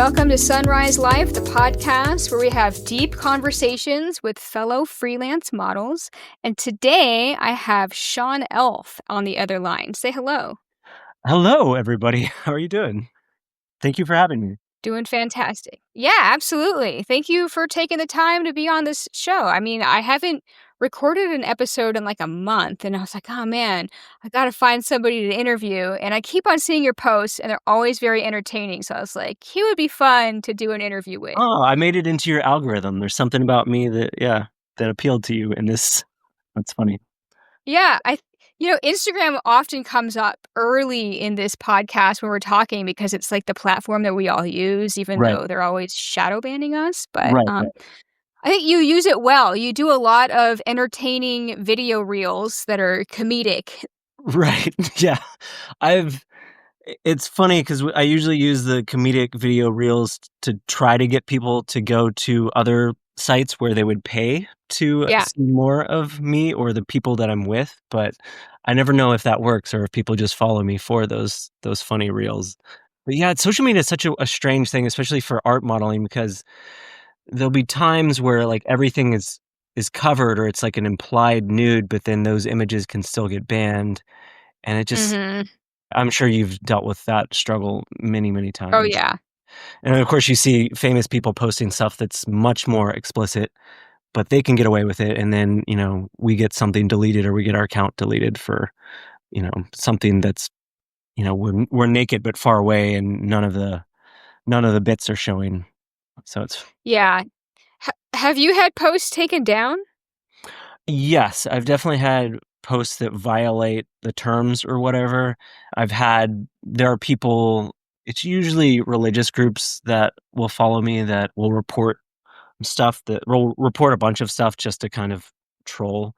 Welcome to Sunrise Life, the podcast where we have deep conversations with fellow freelance models. And today I have Shawn Alff on the other line. Say hello. Hello, everybody. How are you doing? Thank you for having me. Doing fantastic. Yeah, absolutely. Thank you for taking the time to be on this show. I mean, I haven't recorded an episode in like a month, and I was like, oh man, I got to find somebody to interview. And I keep on seeing your posts, and they're always very entertaining. So I was like, he would be fun to do an interview with. Oh, I made it into your algorithm. There's something about me that appealed to you in this. That's funny. Yeah, Instagram often comes up early in this podcast when we're talking because it's like the platform that we all use, even Right. though they're always shadow banning us. But Right. I think you use it well. You do a lot of entertaining video reels that are comedic. Right. Yeah. It's funny because I usually use the comedic video reels to try to get people to go to other sites where they would pay to Yeah. see more of me or the people that I'm with, but I never know if that works or if people just follow me for those funny reels. But yeah, social media is such a strange thing, especially for art modeling, because there'll be times where like everything is covered or it's like an implied nude, but then those images can still get banned. And it just Mhm. I'm sure you've dealt with that struggle many, many Oh, times. yeah. And of course, you see famous people posting stuff that's much more explicit, but they can get away with it. And then, we get something deleted or we get our account deleted for, something that's, we're naked but far away and none of the bits are showing. So it's Yeah. Have you had posts taken down? Yes, I've definitely had posts that violate the terms or whatever. There are people, it's usually religious groups that will follow me that will report that will report a bunch of stuff just to kind of troll.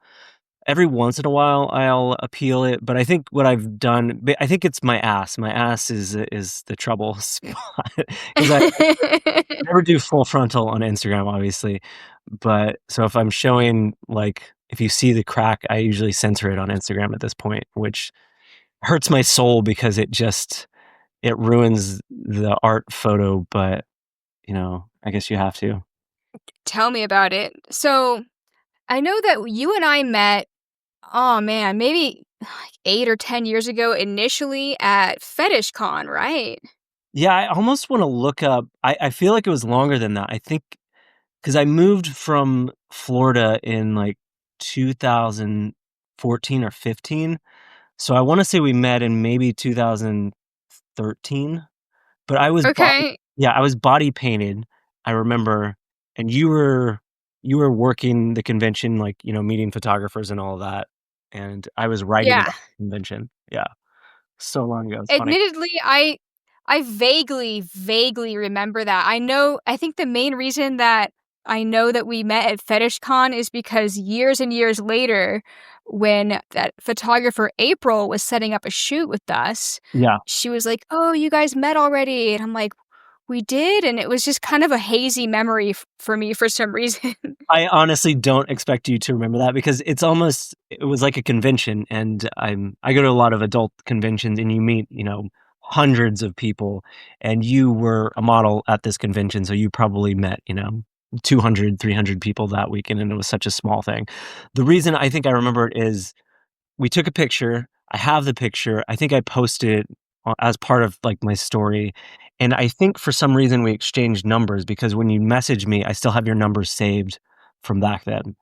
Every once in a while, I'll appeal it, but I think what I've done, I think it's my ass. My ass is the trouble spot because I never do full frontal on Instagram, obviously. But so if I'm showing, like, if you see the crack, I usually censor it on Instagram at this point, which hurts my soul because it ruins the art photo. But, I guess you have to. Tell me about it. So I know that you and I met, oh man, maybe like 8 or 10 years ago initially at FetishCon, right? Yeah, I almost want to look up. I feel like it was longer than that. I think because I moved from Florida in like 2014 or 15. So I want to say we met in maybe 2013, but Okay. I was body painted, I remember, and you were working the convention, like, meeting photographers and all of that, and I was writing Yeah. about the convention. Yeah, so long ago, it's funny. Admittedly, I vaguely remember that. I think the main reason that I know that we met at FetishCon is because years and years later, when that photographer April was setting up a shoot with us, Yeah. she was like, "Oh, you guys met already?" And I'm like, "We did," and it was just kind of a hazy memory for me for some reason. I honestly don't expect you to remember that because it was like a convention, and I go to a lot of adult conventions and you meet, hundreds of people, and you were a model at this convention, so you probably met, 200, 300 people that weekend, and it was such a small thing. The reason I think I remember it is we took a picture. I have the picture. I think I posted it as part of like my story. And I think for some reason we exchanged numbers because when you message me, I still have your numbers saved from back then.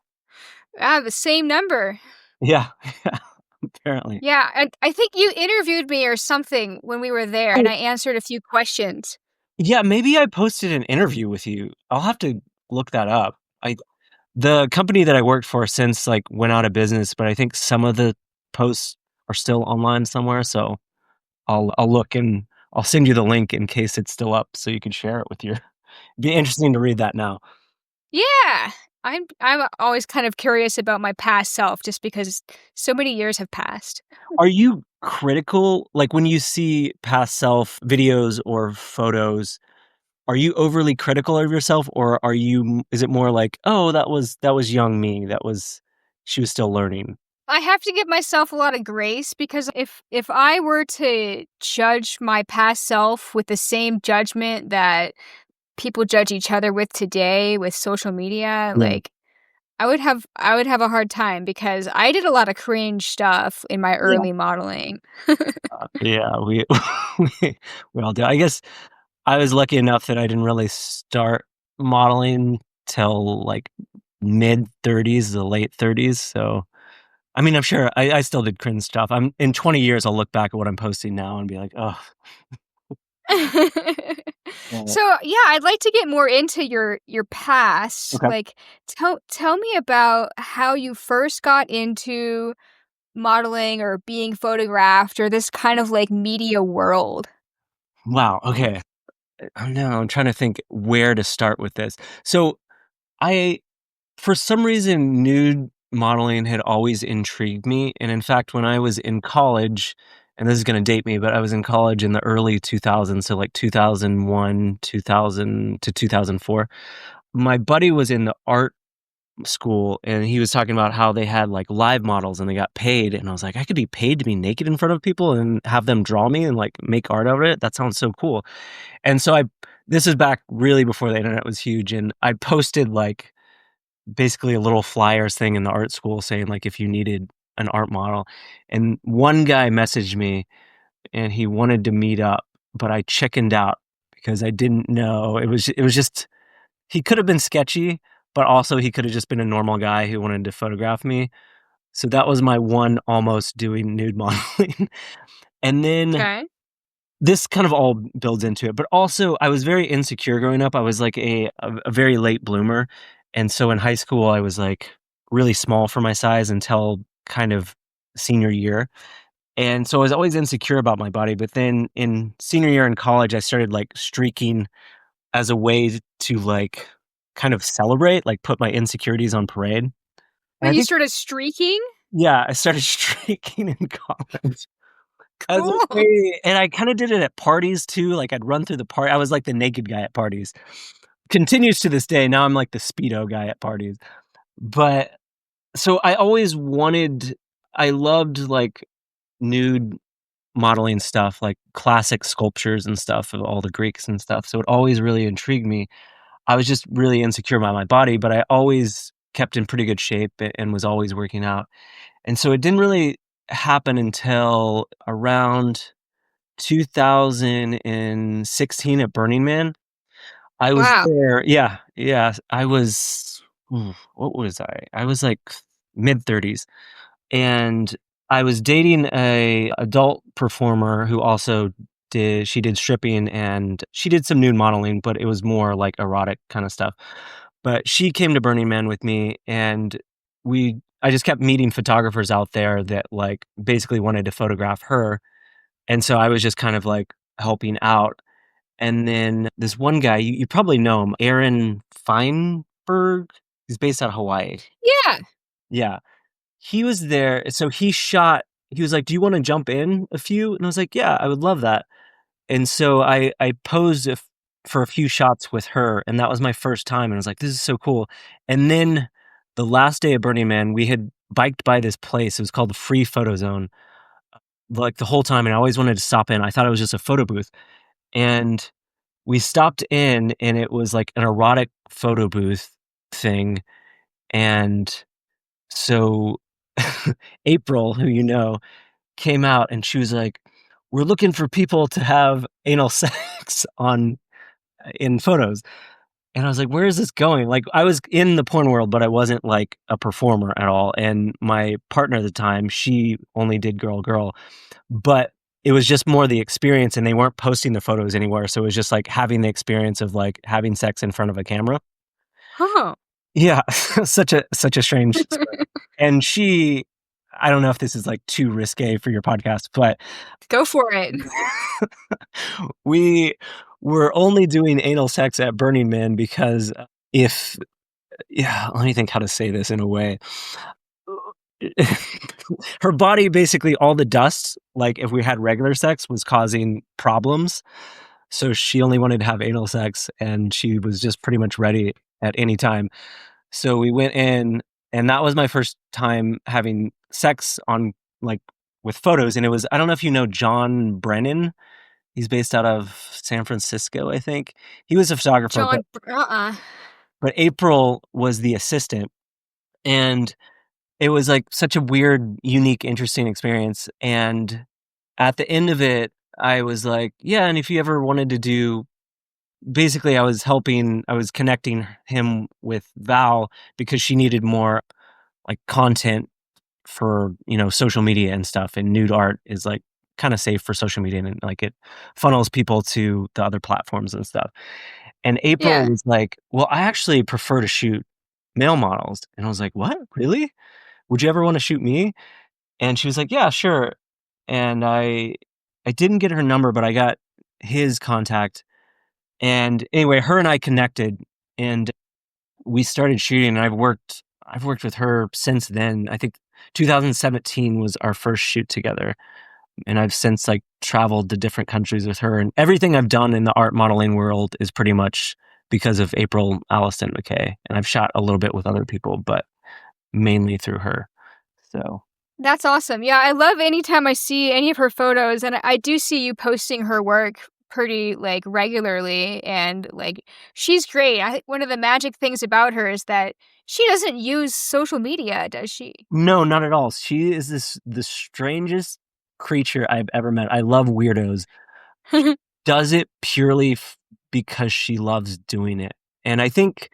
The same number. Yeah, yeah, apparently. Yeah, and I think you interviewed me or something when we were there, and Oh, I answered a few questions. yeah, maybe I posted an interview with you. I'll have to look that up. The company that I worked for since like went out of business, but I think some of the posts are still online somewhere. So I'll look and I'll send you the link in case it's still up so you can share it with your be interesting to read that now. Yeah, I'm always kind of curious about my past self just because so many years have passed. Are you critical? Like when you see past self videos or photos, are you overly critical of yourself or is it more like, "Oh, that was young me. She was still learning." I have to give myself a lot of grace because if I were to judge my past self with the same judgment that people judge each other with today with social media, Yeah. like I would have a hard time because I did a lot of cringe stuff in my Yeah. early modeling. Yeah, we we we all do. I guess I was lucky enough that I didn't really start modeling till, like, mid-30s, the late 30s, so I mean, I'm sure I still did cringe stuff. I'm in 20 years, I'll look back at what I'm posting now and be like, oh. So, yeah, I'd like to get more into your past. Okay. Like, tell me about how you first got into modeling or being photographed or this kind of, like, media world. Wow, okay. Oh, no, I'm trying to think where to start with this. So, I for some reason, nude modeling had always intrigued me, and in fact, when I was in college, and this is gonna date me, but I was in college in the early 2000s, so, like, 2001, 2000 to 2004. My buddy was in the art school, and he was talking about how they had, like, live models and they got paid, and I was like, "I could be paid to be naked in front of people and have them draw me and, like, make art out of it? That sounds so cool." And so I this is back really before the internet was huge, and I posted, like, basically a little flyers thing in the art school saying, like, if you needed an art model, and one guy messaged me, and he wanted to meet up, but I chickened out because I didn't know. It was just he could have been sketchy, but also he could have just been a normal guy who wanted to photograph me. So that was my one almost doing nude modeling. And then Okay. this kind of all builds into it, but also I was very insecure growing up. I was like a very late bloomer, and so in high school, I was, like, really small for my size until kind of senior year, and so I was always insecure about my body, but then in senior year in college, I started, like, streaking as a way to, like, kind of celebrate, like, put my insecurities on parade, and Wait, I you think started streaking? yeah, I started streaking in college. As a Cool. way and I kinda did it at parties too, like, I'd run through the party. I was like the naked guy at parties. Continues to this day, now I'm like the Speedo guy at parties. But so I loved, like, nude modeling stuff, like classic sculptures and stuff of all the Greeks and stuff, so it always really intrigued me. I was just really insecure about my body, but I always kept in pretty good shape and was always working out. And so it didn't really happen until around 2016 at Burning Man. I was Wow. there yeah, yeah, I was what was I? I was, like, mid-30s, and I was dating a adult performer who also did stripping, and she did some nude modeling, but it was more, like, erotic kinda stuff. But she came to Burning Man with me, and I just kept meeting photographers out there that, like, basically wanted to photograph her, and so I was just kind of, like, helping out, and then this one guy, you probably know him, Aaron Feinberg? He's based out of Hawaii. Yeah. Yeah. He was there, so he was like, "Do you wanna jump in a few?" And I was like, "Yeah, I would love that." And so I posed for a few shots with her, and that was my first time, and I was like, "This is so cool." And then the last day of Burning Man, we had biked by this place, it was called the Free Photo Zone, like, the whole time, and I always wanted to stop in. I thought it was just a photo booth, and we stopped in, and it was like an erotic photo booth thing, and so April, who you know, came out and she was like, "We're looking for people to have anal sex on in photos." And I was like, "Where is this going?" Like, I was in the porn world, but I wasn't, like, a performer at all, and my partner at the time, she only did girl, girl, but it was just more the experience, and they weren't posting the photos anywhere, so it was just, like, having the experience of, like, having sex in front of a camera. Huh. Yeah, such a strange story. And she I don't know if this is, like, too risque for your podcast, but Go for it. we were only doing anal sex at Burning Man because, if yeah, let me think how to say this in a way. Her body basically all the dust, like, if we had regular sex, was causing problems, so she only wanted to have anal sex, and she was just pretty much ready at any time. So we went in, and that was my first time having sex on like with photos, and it was I don't know if you know John Brennan. He's based out of San Francisco, I think. He was a photographer, John, but April was the assistant, and it was like such a weird, unique, interesting experience. And at the end of it, I was like, yeah, and if you ever wanted to do basically I was connecting him with Val because she needed more like content for, social media and stuff. And nude art is like kind of safe for social media and like it funnels people to the other platforms and stuff. And April yeah. was like, well, I actually prefer to shoot male models. And I was like, what? Really? Would you ever want to shoot me? And she was like, yeah, sure. And I didn't get her number, but I got his contact. And anyway, her and I connected and we started shooting and I've worked with her since then. I think 2017 was our first shoot together. And I've since like traveled to different countries with her and everything I've done in the art modeling world is pretty much because of April Allison McKay. And I've shot a little bit with other people, but mainly through her. So That's awesome. Yeah, I love anytime I see any of her photos, and I do see you posting her work pretty like regularly, and like she's great. I think one of the magic things about her is that she doesn't use social media, does she? no, not at all. She is the strangest creature I've ever met. I love weirdos. She does it purely because she loves doing it. And I think,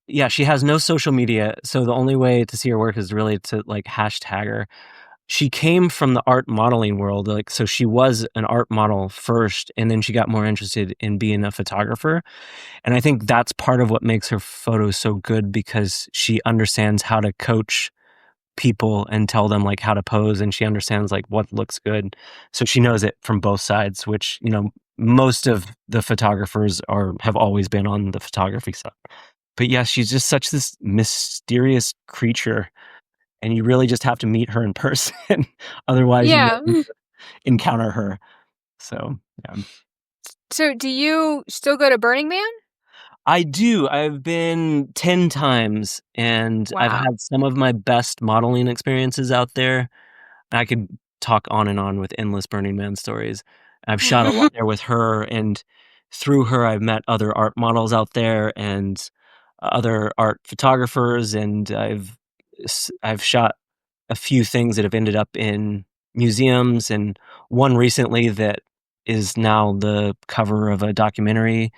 yeah, she has no social media. So the only way to see her work is really to like hashtag her. She came from the art modeling world. Like, so she was an art model first, and then she got more interested in being a photographer. And I think that's part of what makes her photos so good because she understands how to coach people and tell them like how to pose and she understands like what looks good. So she knows it from both sides, which, most of the photographers have always been on the photography side. But yeah, she's just such this mysterious creature and you really just have to meet her in person. Otherwise you Yeah. never encounter her. So yeah. So do you still go to Burning Man? I do. I've been 10 times and I've Wow. had some of my best modeling experiences out there. I could talk on and on with endless Burning Man stories. I've shot a lot there with her, and through her, I've met other art models out there and other art photographers, and I've shot a few things that have ended up in museums, and one recently that is now the cover of a documentary.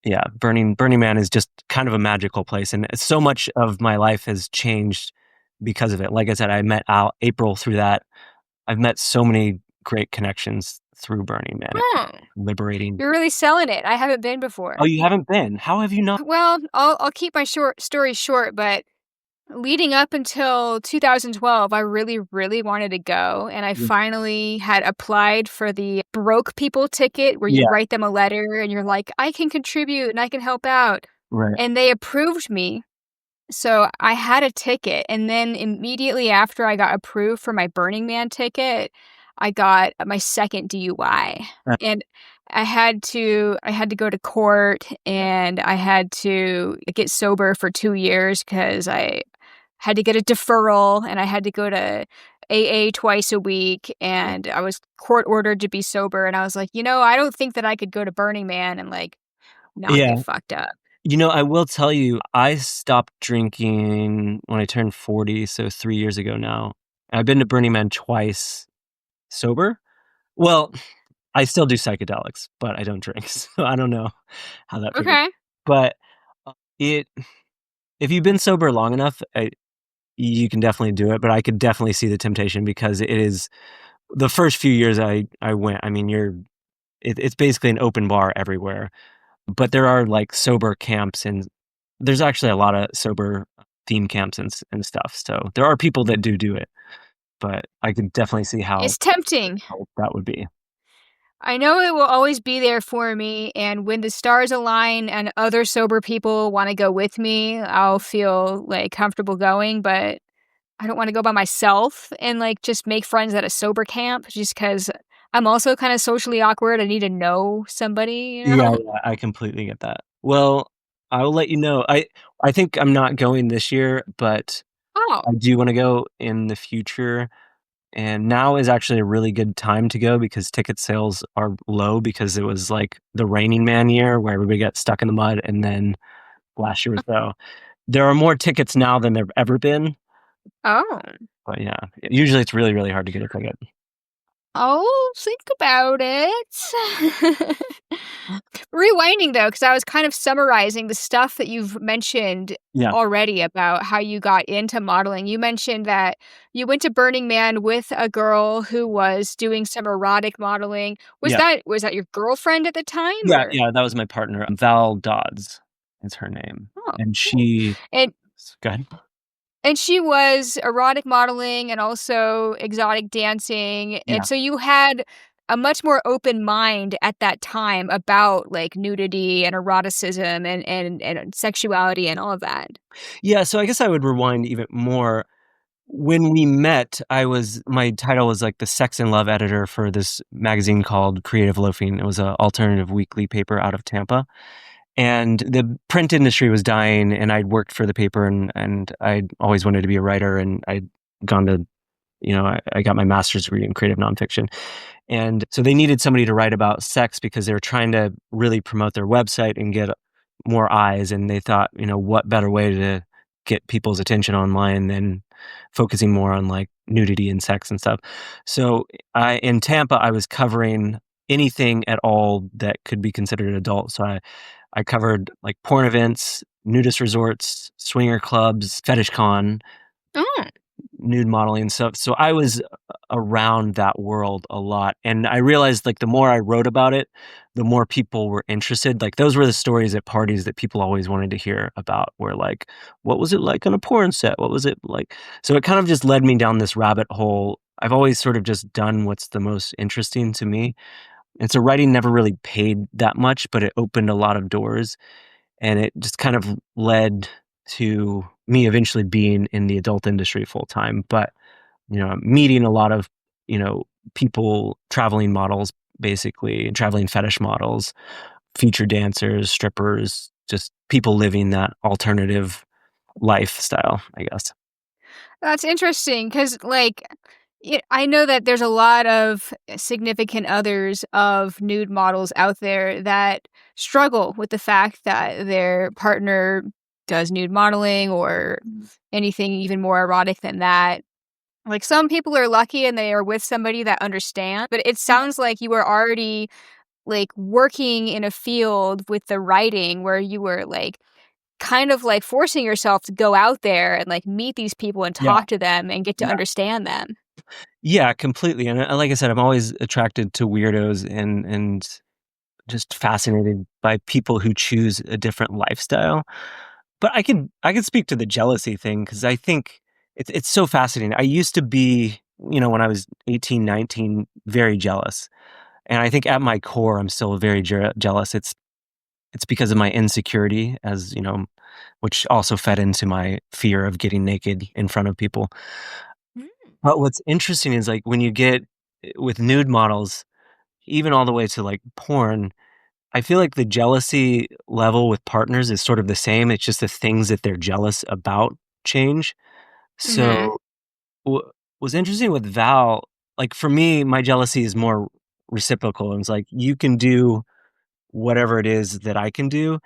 Yeah, Burning Man is just kind of a magical place, and so much of my life has changed because of it. Like I said, I met April through that. I've met so many great connections through Burning Man. It's Oh, liberating. you're really selling it. I haven't been Oh, before. you haven't been? How have you not? Well, I'll keep my short story short, but leading up until 2012, I really, really wanted to go, and I Mm, finally had applied for the broke people ticket where you yeah, write them a letter and you're like, I can contribute and I can help out. right. And they approved me. So I had a ticket, and then immediately after I got approved for my Burning Man ticket, I got my second DUI. Uh, And I had to go to court and I had to get sober for 2 years because I had to get a deferral and I had to go to AA twice a week and I was court ordered to be sober and I was like, I don't think that I could go to Burning Man and like not yeah. get fucked up. I will tell you, I stopped drinking when I turned 40, so 3 years ago now. I've been to Burning Man twice sober. Well, I still do psychedelics, but I don't drink, so I don't know how that figures. Okay. But, it if you've been sober long enough, you can definitely do it, but I could definitely see the temptation because it is the first few years I went, I mean, it's basically an open bar everywhere, but there are, like, sober camps, and there's actually a lot of sober theme camps and stuff, so there are people that do it, but I could definitely see how It's tempting. difficult that would be. I know it will always be there for me, and when the stars align and other sober people want to go with me, I'll feel like comfortable going, but I don't want to go by myself and like just make friends at a sober camp just because I'm also kind of socially awkward. I need to know somebody, Yeah, yeah, I completely get that. Well, I will let you know. I think I'm not going this year, but Oh, I do wanna go in the future, and now is actually a really good time to go because ticket sales are low because it was, like, the Raining Man year where everybody got stuck in the mud, and then last year was there are more tickets now than there've ever been, oh. but yeah, usually it's really, really hard to get a ticket. Oh, think about it. Rewinding though, because I was kind of summarizing the stuff that you've mentioned Yeah, already about how you got into modeling. You mentioned that you went to Burning Man with a girl who was doing some erotic modeling. yeah. Was that your girlfriend at the time Yeah, or? yeah, that was my partner, Val Dodds is her name, Oh, and cool. she And go ahead. and she was erotic modeling and also exotic dancing, and Yeah. so you had a much more open mind at that time about, like, nudity and eroticism and sexuality and all of that. Yeah, so I guess I would rewind even more. When we met, I was my title was, like, the sex and love editor for this magazine called Creative Loafing. It was a alternative weekly paper out of Tampa, and the print industry was dying, and I'd worked for the paper, and I'd always wanted to be a writer, and I'd gone to I got my master's degree in creative nonfiction. And so they needed somebody to write about sex because they were trying to really promote their website and get more eyes. And they thought, what better way to get people's attention online than focusing more on like nudity and sex and stuff. So in Tampa, I was covering anything at all that could be considered adult. So I covered like porn events, nudist resorts, swinger clubs, fetish con, Oh. nude modeling and stuff. So I was around that world a lot. And I realized like the more I wrote about it, the more people were interested. Like those were the stories at parties that people always wanted to hear about were like, what was it like on a porn set? What was it like? So it kind of just led me down this rabbit hole. I've always sort of just done what's the most interesting to me. And so writing never really paid that much, but it opened a lot of doors and it just kind of led to me eventually being in the adult industry full time. But meeting a lot of you know people, traveling models, basically traveling fetish models, feature dancers, strippers, just people living that alternative lifestyle, I guess. That's interesting because, like, I know that there's a lot of significant others of nude models out there that struggle with the fact that their partner does nude modeling or anything even more erotic than that. Like, some people are lucky and they are with somebody that understand, but it sounds like you were already, like, working in a field with the writing where you were, like, kind of, like, forcing yourself to go out there and, like, meet these people and Yeah, talk to them and get to yeah, understand them. yeah, completely. And like I said, I'm always attracted to weirdos and just fascinated by people who choose a different lifestyle. But I could speak to the jealousy thing because I think it's so fascinating. I used to be, when I was 18, 19, very jealous. And I think at my core, I'm still very jealous. It's because of my insecurity, which also fed into my fear of getting naked in front of people. Mm. But what's interesting is like when you get with nude models, even all the way to like porn, I feel like the jealousy level with partners is sort of the same. It's just the things that they're jealous about change. Mhm. So what was interesting with Val, like for me, my jealousy is more reciprocal. It's like you can do whatever it is that I can do.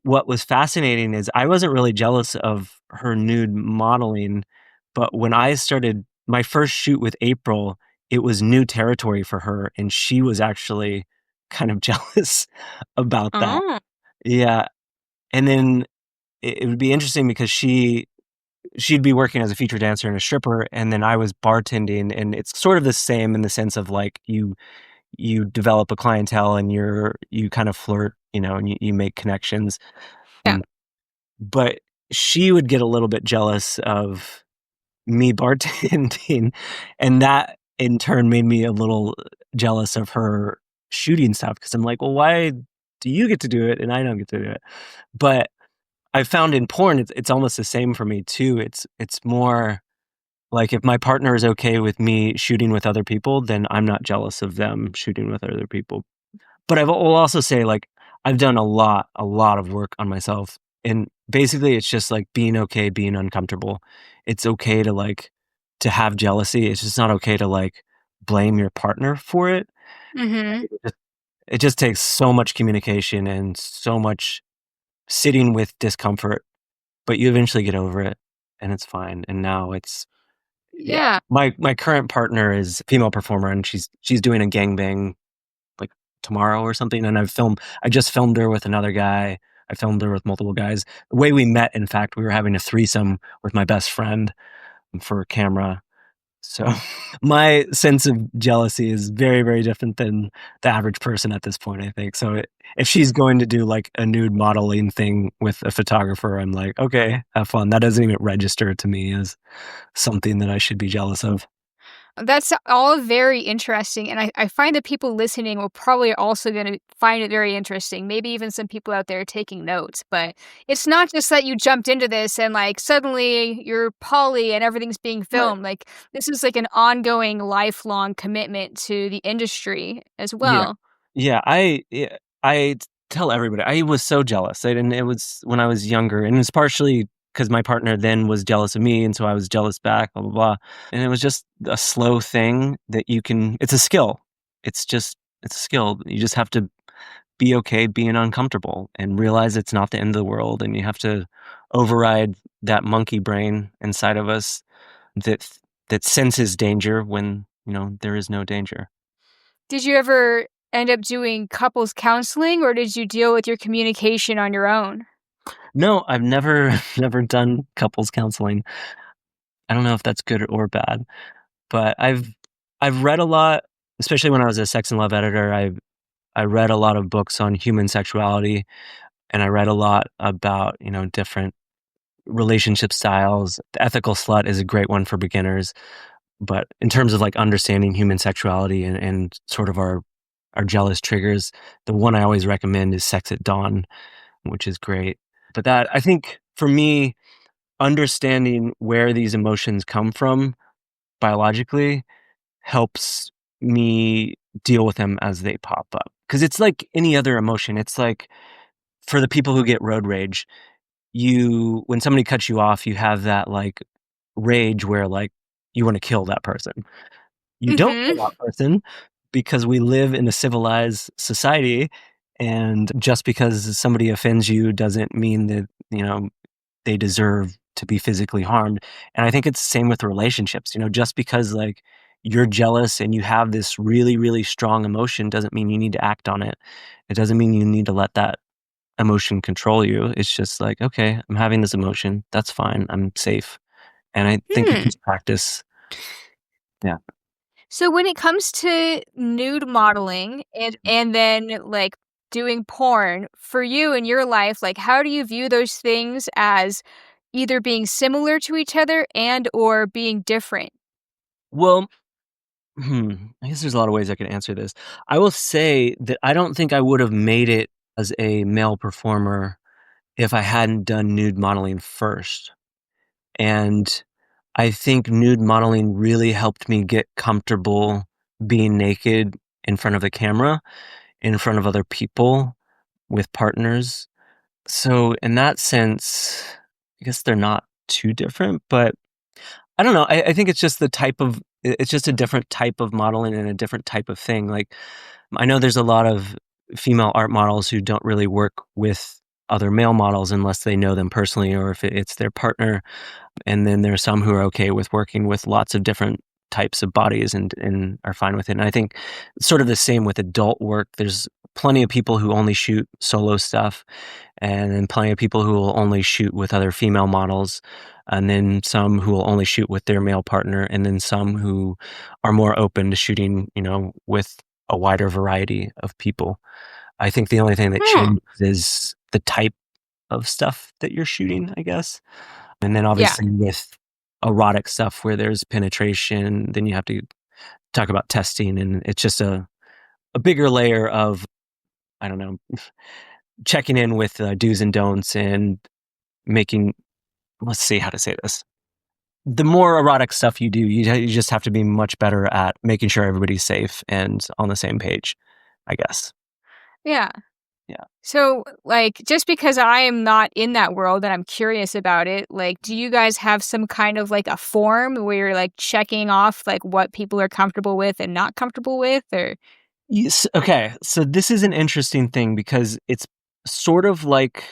What was fascinating is I wasn't really jealous of her nude modeling, but when I started my first shoot with April, it was new territory for her, and she was actually kind of jealous about that. Oh. Yeah, and then it would be interesting because she'd be working as a feature dancer and a stripper, and then I was bartending, and it's sort of the same in the sense of like you develop a clientele and you kind of flirt, and you make connections. Yeah. Um, but she would get a little bit jealous of me bartending, and that in turn made me a little jealous of her shooting stuff because I'm like, "Well, why do you get to do it and I don't get to do it?" But I found in porn, it's almost the same for me too. It's more like if my partner is okay with me shooting with other people, then I'm not jealous of them shooting with other people. But will also say, like, I've done a lot of work on myself And basically it's just like being okay, being uncomfortable. It's okay to like to have jealousy. It's just not okay to like blame your partner for it. Mhm. It just takes so much communication and so much sitting with discomfort, but you eventually get over it and it's fine. And now it's yeah. Yeah. My current partner is a female performer and she's doing a gangbang like tomorrow or something. And I just filmed her with another guy. I filmed her with multiple guys. The way we met, in fact, we were having a threesome with my best friend for camera. So my sense of jealousy is very, very different than the average person at this point, I think. So if she's going to do like a nude modeling thing with a photographer, I'm like, okay, have fun. That doesn't even register to me as something that I should be jealous of. That's all very interesting, and I find that people listening will probably also gonna find it very interesting, maybe even some people out there taking notes, but it's not just that you jumped into this and, like, suddenly you're poly and everything's being Right. filmed, like, this is, like, an ongoing lifelong commitment to the industry as Yeah. well. I tell everybody I was so jealous, and it was when I was younger, and it's partially because my partner then was jealous of me, and so I was jealous back, blah blah blah, and it was just a slow thing that you can. It's a skill. It's a skill. You just have to be okay being uncomfortable and realize it's not the end of the world, and you have to override that monkey brain inside of us that that senses danger when there is no danger. Did you ever end up doing couples counseling, or did you deal with your communication on your own? No, I've never never done couples counseling. I don't know if that's good or bad, but I've read a lot, especially when I was a sex and love editor. I read a lot of books on human sexuality, and I read a lot about, different relationship styles. The Ethical Slut is a great one for beginners, but in terms of like understanding human sexuality and sort of our jealous triggers, the one I always recommend is Sex at Dawn, which is great. But that I think for me understanding where these emotions come from biologically helps me deal with them as they pop up. Because it's like any other emotion. It's like for the people who get road rage, when somebody cuts you off, you have that like rage where like you want to kill that person. You don't kill Mhm. that person because we live in a civilized society. And just because somebody offends you doesn't mean that, they deserve to be physically harmed. And I think it's the same with relationships. Just because like you're jealous and you have this really, really strong emotion doesn't mean you need to act on it. It doesn't mean you need to let that emotion control you. It's just like, okay, I'm having this emotion. That's fine. I'm safe. And I think it Hmm. just practice. Yeah. So when it comes to nude modeling and then, like, doing porn, for you in your life, like, how do you view those things as either being similar to each other and or being different? Well, I guess there's a lot of ways I could answer this. I will say that I don't think I would have made it as a male performer if I hadn't done nude modeling first. And I think nude modeling really helped me get comfortable being naked in front of a camera, in front of other people, with partners. So in that sense, I guess they're not too different, but I don't know. I think it's just it's just a different type of modeling and a different type of thing. Like I know there's a lot of female art models who don't really work with other male models unless they know them personally or if it's their partner. And then there's some who are okay with working with lots of different types of bodies and are fine with it. And I think it's sort of the same with adult work. There's plenty of people who only shoot solo stuff, and then plenty of people who will only shoot with other female models, and then some who will only shoot with their male partner, and then some who are more open to shooting, with a wider variety of people. I think the only thing that Hmm. changes is the type of stuff that you're shooting, I guess. And then Yeah. obviously with erotic stuff where there's penetration, then you have to talk about testing, and it's just a bigger layer of, I don't know, checking in with do's and don'ts and making, let's see how to say this. The more erotic stuff you do, you just have to be much better at making sure everybody's safe and on the same page, I guess. Yeah. Yeah. So, like, just because I am not in that world and I'm curious about it, like, do you guys have some kind of like a form where you're like checking off like what people are comfortable with and not comfortable with, or Yes, okay, so this is an interesting thing because it's sort of like,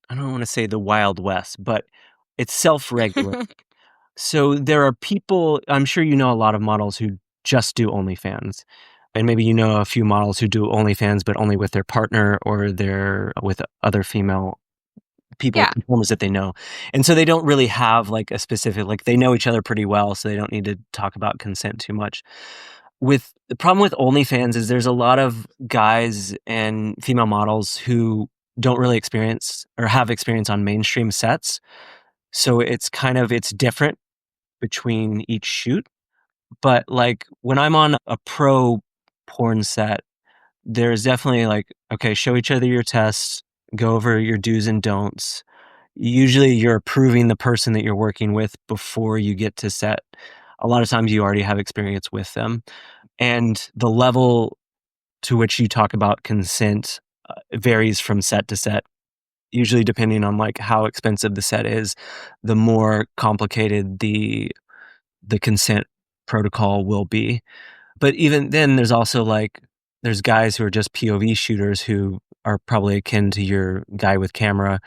I don't wanna say the Wild West, but it's self-regulating. So there are people, I'm sure you know a lot of models who just do OnlyFans, and maybe you know a few models who do OnlyFans, but only with their partner or they're with other female people, yeah. performers that they know, and so they don't really have, like, a specific, like, they know each other pretty well, so they don't need to talk about consent too much. With the problem with OnlyFans is there's a lot of guys and female models who don't really experience or have experience on mainstream sets, so it's different between each shoot, but, like, when I'm on a pro porn set, there's definitely, like, okay, show each other your tests, go over your do's and don'ts. Usually, you're approving the person that you're working with before you get to set. A lot of times, you already have experience with them, and the level to which you talk about consent, varies from set to set, usually depending on, like, how expensive the set is, the more complicated the consent protocol will be. But even then, there's also, like, there's guys who are just POV shooters who are probably akin to your guy with camera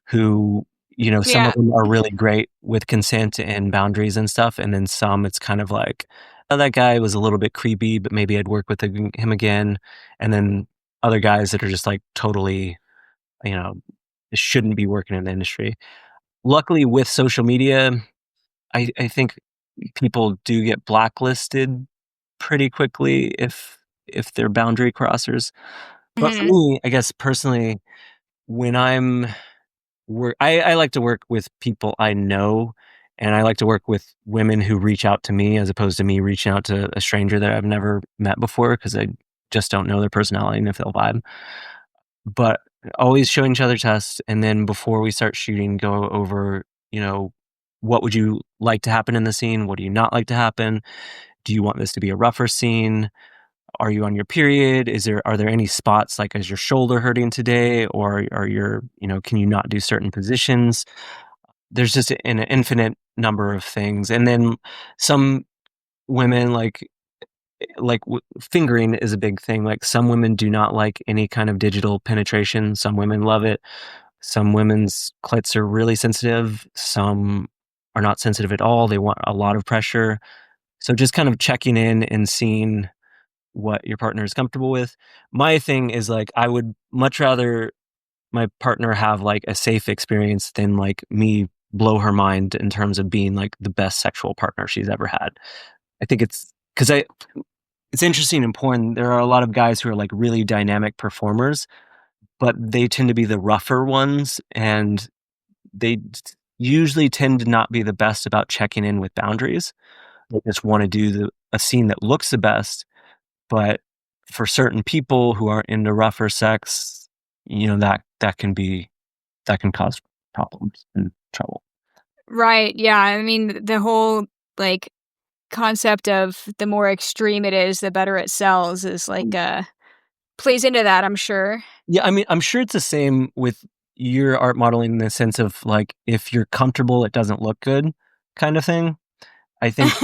who, some Yeah. of them are really great with consent and boundaries and stuff, and then some, it's kind of like, "Oh, that guy was a little bit creepy, but maybe I'd work with him again." And then other guys that are just, like, totally, you know, shouldn't be working in the industry. Luckily, with social media, I think people do get blacklisted pretty quickly if they're boundary crossers. But for Mhm. me, I guess personally, when I'm I like to work with people I know, and I like to work with women who reach out to me as opposed to me reaching out to a stranger that I've never met before because I just don't know their personality and if they'll vibe. But always showing each other tests, and then before we start shooting, go over, what would you like to happen in the scene? What do you not like to happen? Do you want this to be a rougher scene? Are you on your period? Are there any spots, like, is your shoulder hurting today, or are your, can you not do certain positions? There's just an infinite number of things. And then some women fingering is a big thing. Like, some women do not like any kind of digital penetration. Some women love it. Some women's clits are really sensitive. Some are not sensitive at all. They want a lot of pressure. So just kind of checking in and seeing what your partner is comfortable with. My thing is, like, I would much rather my partner have, like, a safe experience than, like, me blow her mind in terms of being, like, the best sexual partner she's ever had. I think it's interesting in porn, there are a lot of guys who are, like, really dynamic performers, but they tend to be the rougher ones, and they usually tend to not be the best about checking in with boundaries. They just wanna do a scene that looks the best. But for certain people who are into rougher sex, that can cause problems and trouble. Right. Yeah. I mean, the whole like concept of the more extreme it is, the better it sells is like plays into that, I'm sure. Yeah, I mean, I'm sure it's the same with your art modeling in the sense of, like, if you're comfortable, it doesn't look good kind of thing. I think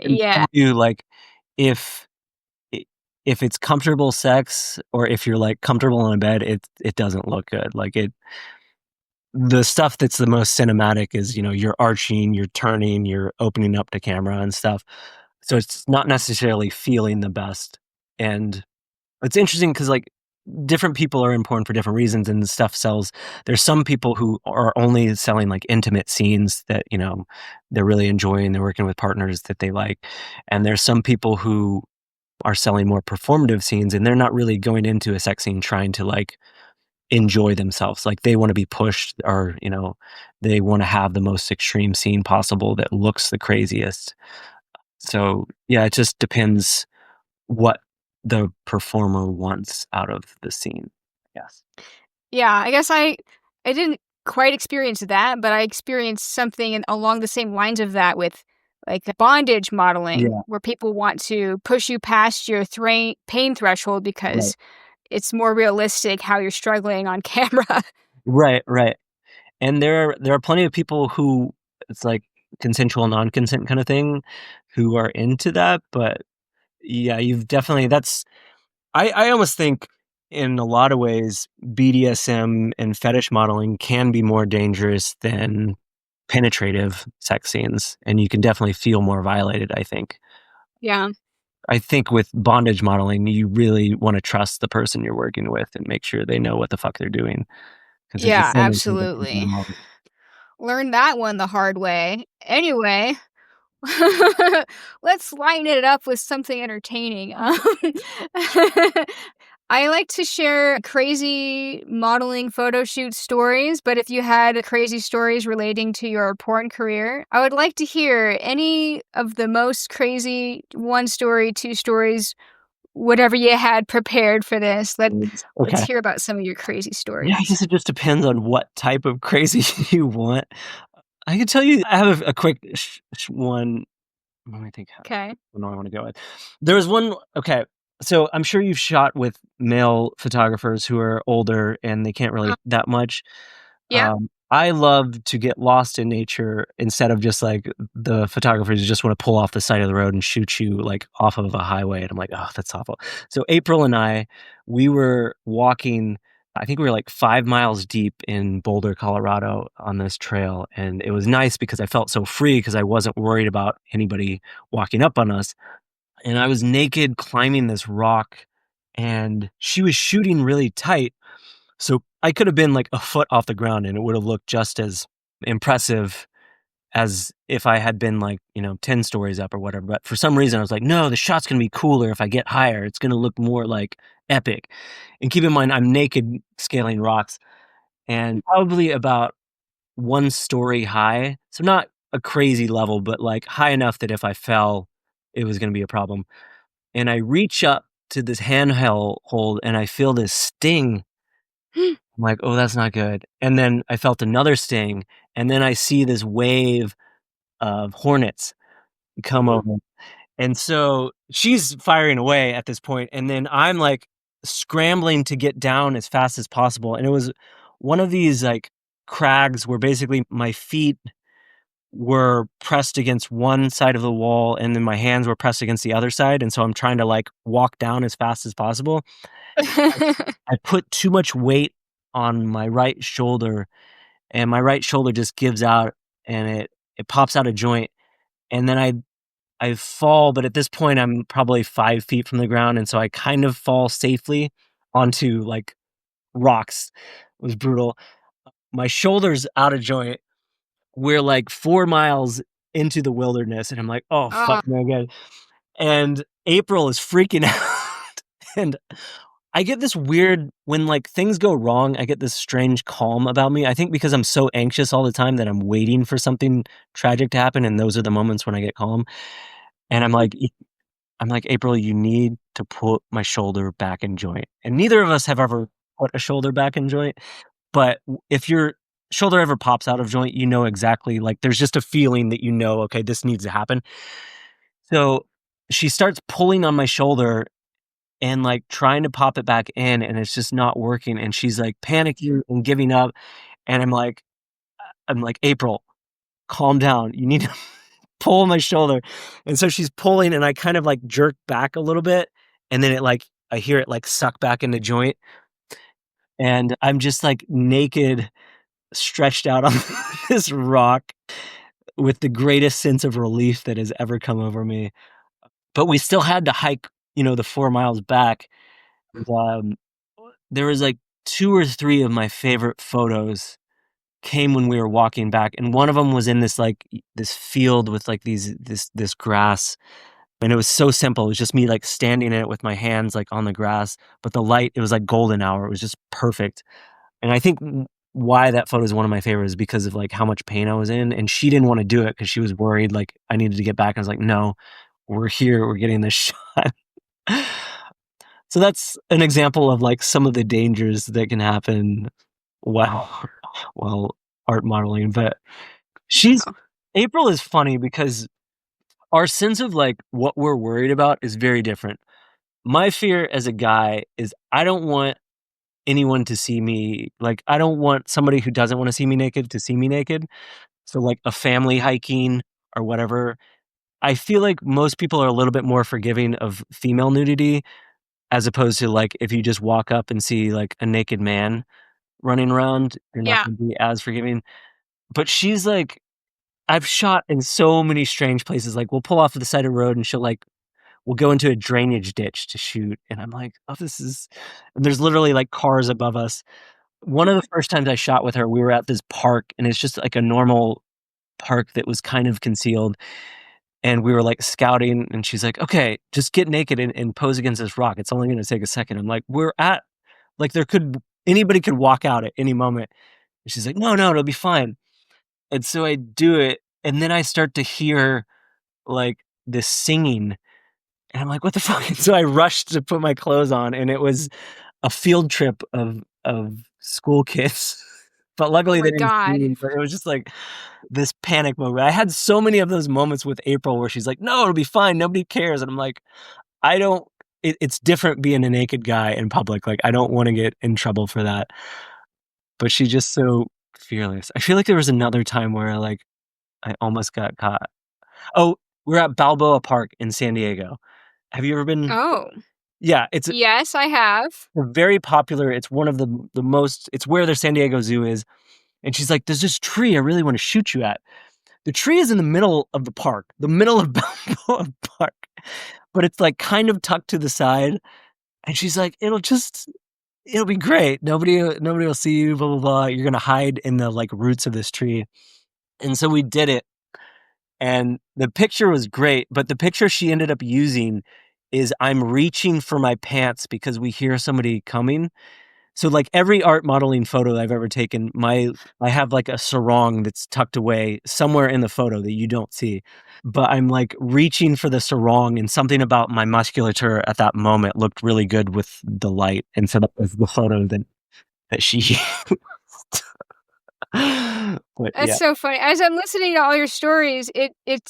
in Yeah. some view, like, if I if it's comfortable sex or if you're, like, comfortable in a bed, it doesn't look good. Like, the stuff that's the most cinematic is, you're arching, you're turning, you're opening up to camera and stuff. So it's not necessarily feeling the best. And it's interesting because, like, different people are important for different reasons and stuff sells. There's some people who are only selling, like, intimate scenes that, they're really enjoying, they're working with partners that they like. And there's some people who are selling more performative scenes and they're not really going into a sex scene trying to, like, enjoy themselves. Like, they wanna be pushed or, they wanna have the most extreme scene possible that looks the craziest. So, yeah, it just depends what the performer wants out of the scene, yes. Yeah, I guess I didn't quite experience that, but I experienced something along the same lines of that with like bondage modeling, Yeah, where people want to push you past your pain threshold right. because it's more realistic how you're struggling on camera. Right, right. And there are plenty of people who it's like consensual non-consent kind of thing who are into that, but yeah, you've definitely that's I almost think in a lot of ways BDSM and fetish modeling can be more dangerous than penetrative sex scenes, and you can definitely feel more violated, I think. Yeah. I think with bondage modeling, you really wanna trust the person you're working with and make sure they know what the fuck they're doing, 'cause there's just Yeah, so many things that can go absolutely. wrong. Learned that one the hard way. Anyway, let's lighten it up with something entertaining. I like to share crazy modeling photo shoot stories, but if you had crazy stories relating to your porn career, I would like to hear any of the most crazy one story, two stories, whatever you had prepared for this. Let's Okay. hear about some of your crazy Yeah, I stories. guess it just depends on what type of crazy you want. I can tell you I have a quick one. Let me think. Okay. What do I wanna go with? There was one okay, so I'm sure you've shot with male photographers who are older and they can't really that much. Yeah. I love to get lost in nature instead of just, like, the photographers who just wanna pull off the side of the road and shoot you, like, off of a highway, and I'm like, "Oh, that's awful." So April and I, we were walking I think we were, like, 5 miles deep in Boulder, Colorado on this trail, and it was nice because I felt so free because I wasn't worried about anybody walking up on us, and I was naked climbing this rock, and she was shooting really tight, so I could have been like a foot off the ground and it would have looked just as impressive as if I had been like, 10 stories up or whatever. But for some reason, I was like, no, the shot's gonna be cooler if I get higher. It's gonna look more like epic. And keep in mind, I'm naked scaling rocks and probably about 1 story high. So not a crazy level, but like high enough that if I fell, it was gonna be a problem. And I reach up to this handheld hold and I feel this sting. I'm like, "Oh, that's not good." And then I felt another sting, and then I see this wave of hornets come over, and so she's firing away at this point, and then I'm, like, scrambling to get down as fast as possible, and it was one of these, like, crags where basically my feet were pressed against one side of the wall, and then my hands were pressed against the other side, and so I'm trying to, like, walk down as fast as possible. I put too much weight on my right shoulder and my right shoulder just gives out and it pops out a joint and then I fall, but at this point I'm probably 5 feet from the ground, and so I kind of fall safely onto, like, rocks. It was brutal. My shoulder's out of joint. We're, like, 4 miles into the wilderness, and I'm like, "Oh, fuck, Ah. man, good." And April is freaking out, and I get this weird when, like, things go wrong, I get this strange calm about me. I think because I'm so anxious all the time that I'm waiting for something tragic to happen, and those are the moments when I get calm, and I'm like, "April, you need to put my shoulder back in joint." And neither of us have ever put a shoulder back in joint, but if your shoulder ever pops out of joint, you know exactly like, there's just a feeling that you know, "Okay, this needs to happen." So, she starts pulling on my shoulder and, like, trying to pop it back in, and it's just not working, and she's, like, panicking and giving up, and I'm like, "April, calm down. You need to pull my shoulder." And so she's pulling, and I kind of, like, jerk back a little bit, and then I hear it, like, suck back into joint, and I'm just, like, naked, stretched out on this rock with the greatest sense of relief that has ever come over me. But we still had to hike, the 4 miles back. Um, there was, like, 2 or 3 of my favorite photos came when we were walking back, and one of them was in this, like, this field with, like, this grass, and it was so simple. It was just me, like, standing in it with my hands, like, on the grass, but the light, it was like golden hour. It was just perfect, and I think why that photo is one of my favorites is because of, like, how much pain I was in, and she didn't wanna do it because she was worried, like, I needed to get back. I was like, "No, we're here. We're getting this shot." So that's an example of, like, some of the dangers that can happen while while art modeling, but she's April is funny because our sense of, like, what we're worried about is very different. my fear as a guy is I don't want anyone to see me like, I don't want somebody who doesn't wanna see me naked to see me naked. So, like, a family hiking or whatever, I feel like most people are a little bit more forgiving of female nudity as opposed to, like, if you just walk up and see, like, a naked man running around, you're not Yeah. gonna be as forgiving. But she's like I've shot in so many strange places, like, we'll pull off to the side of the road and she'll, like we'll go into a drainage ditch to shoot, and I'm like, "Oh, this is" and there's literally, like, cars above us. One of the first times I shot with her, we were at this park, and it's just, like, a normal park that was kind of concealed, and we were, like, scouting, and she's like, "Okay, just get naked and pose against this rock. It's only gonna take a second." I'm like, "We're at" like, there could anybody could walk out at any moment. And she's like, "No, no, it'll be fine." And so I do it, and then I start to hear, like, this singing, and I'm like, "What the fuck?" And so I rushed to put my clothes on, and it was a field trip of school kids. But Oh luckily, they my didn't see god. me, but it was just, like, this panic moment. I had so many of those moments with April where she's like, "No, it'll be fine, nobody cares," and I'm like, "I don't" it's different being a naked guy in public, like, I don't wanna get in trouble for that, but she's just so fearless. I feel like there was another time where, like, I almost got caught. Oh, we're at Balboa Park in San Diego. Have you ever been Oh. Yeah, it's Yes, I have. very popular, it's one of the most it's where the San Diego Zoo is, and she's like, "There's this tree I really wanna shoot you at." The tree is in the middle of the park, the middle of Balboa Park, but it's, like, kind of tucked to the side, and she's like, it'll be great. Nobody will see you, blah, blah, blah. You're gonna hide in the, like, roots of this tree." And so we did it, and the picture was great, but the picture she ended up using is I'm reaching for my pants because we hear somebody coming. So, like, every art modeling photo I've ever taken, my I have, like, a sarong that's tucked away somewhere in the photo that you don't see, but I'm, like, reaching for the sarong, and something about my musculature at that moment looked really good with the light, and so that was the photo that she used. But, That's yeah. so funny. As I'm listening to all your stories,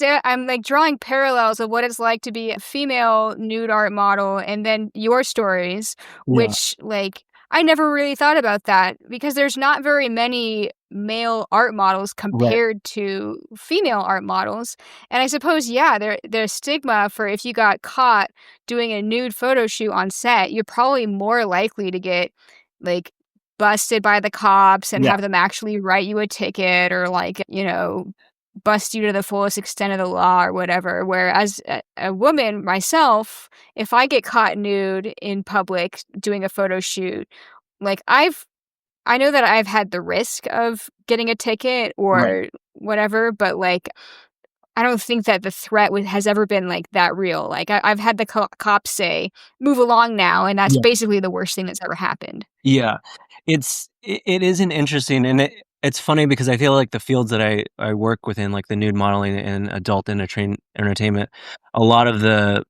I'm, like, drawing parallels of what it's like to be a female nude art model and then your stories, Yeah, which, like, I never really thought about that because there's not very many male art models right. compared to female art models, and I suppose, yeah, there's stigma for if you got caught doing a nude photo shoot on set, you're probably more likely to get, like, busted by the cops and Yeah, have them actually write you a ticket or, like, bust you to the fullest extent of the law or whatever. Whereas a woman, myself, if I get caught nude in public doing a photo shoot, like, I know that I've had the risk of getting a ticket right. or whatever, but, like, I don't think that the threat has ever been, like, that real. Like, I've had the cops say, "Move along now," and that's Yeah. basically the worst thing that's ever happened. Yeah. It is an interesting and it's funny because I feel like the fields that I work within, like the nude modeling and adult entertainment, a lot of the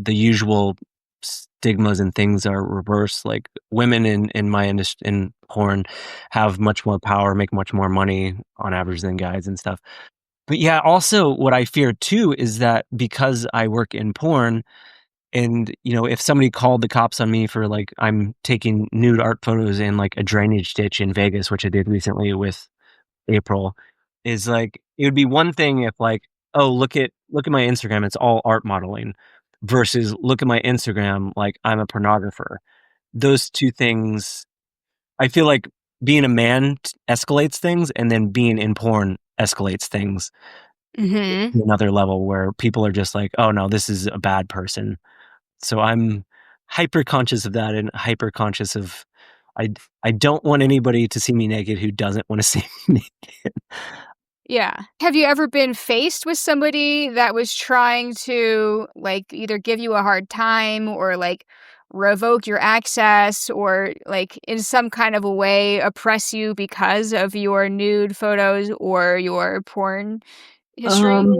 usual stigmas and things are reversed. Like women in my industry in porn have much more power, make much more money on average than guys and stuff. But yeah, also what I fear too is that because I work in porn and, if somebody called the cops on me for, like, I'm taking nude art photos in, like, a drainage ditch in Vegas, which I did recently with April, is, like it would be one thing if, like, "Oh, look at my Instagram, it's all art modeling," versus, "Look at my Instagram, like, I'm a pornographer." Those 2 things I feel like being a man escalates things, and then being in porn escalates things Mhm. to another level where people are just like, "Oh, no, this is a bad person." So I'm hyper conscious of that and hyper conscious of I I don't want anybody to see me naked who doesn't wanna see me naked. Yeah. Have you ever been faced with somebody that was trying to, like, either give you a hard time or, like, revoke your access or, like, in some kind of a way oppress you because of your nude photos or your porn history? Um,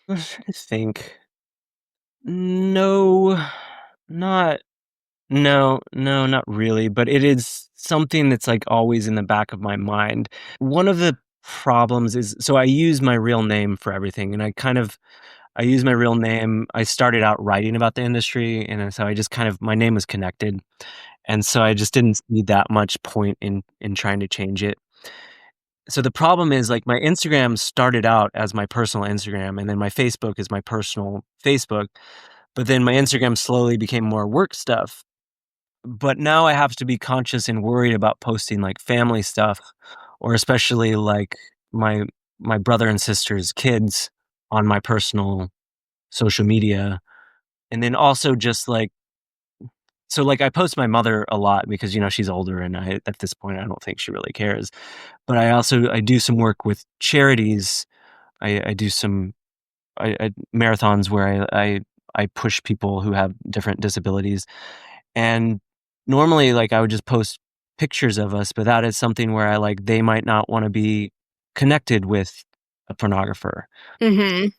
I'm trying to think. No, not no, not really, but it is something that's, like, always in the back of my mind. One of the problems is so I use my real name for everything, and I kind of I use my real name. I started out writing about the industry, and so I just kind of my name was connected, and so I just didn't see that much point in trying to change it. So the problem is, like, my Instagram started out as my personal Instagram, and then my Facebook is my personal Facebook, but then my Instagram slowly became more work stuff. But now I have to be conscious and worried about posting, like, family stuff, or especially, like, my my brother and sister's kids on my personal social media, and then also just, like so, like, I post my mother a lot because, she's older, and at this point, I don't think she really cares. But I do some work with charities. I do some I marathons where I push people who have different disabilities, and normally, like, I would just post pictures of us, but that is something where they might not wanna be connected with a pornographer, Mhm.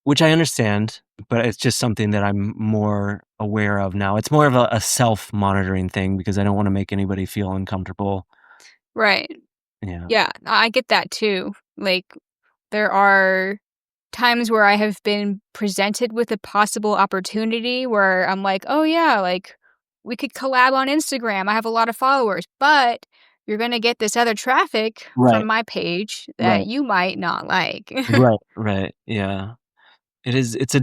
which I understand, but it's just something that I'm more aware of now. It's more of a self-monitoring thing because I don't wanna make anybody feel uncomfortable. Right. Yeah. Yeah, I get that too. Like, there are times where I have been presented with a possible opportunity where I'm like, "Oh, yeah, like, we could collab on Instagram. I have a lot of followers, but you're gonna get this other traffic from Right, my page that right, you might not like." right, yeah. It's a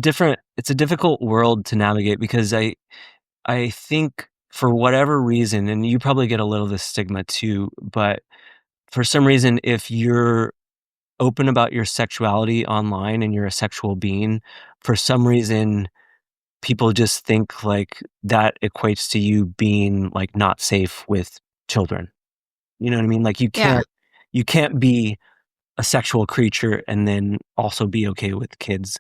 difficult world to navigate because I think for whatever reason, and you probably get a little of this stigma too, but for some reason, if you're open about your sexuality online and you're a sexual being, for some reason, people just think like that equates to you being like not safe with children. You know what I mean? Like Yeah, you can't be a sexual creature and then also be okay with kids,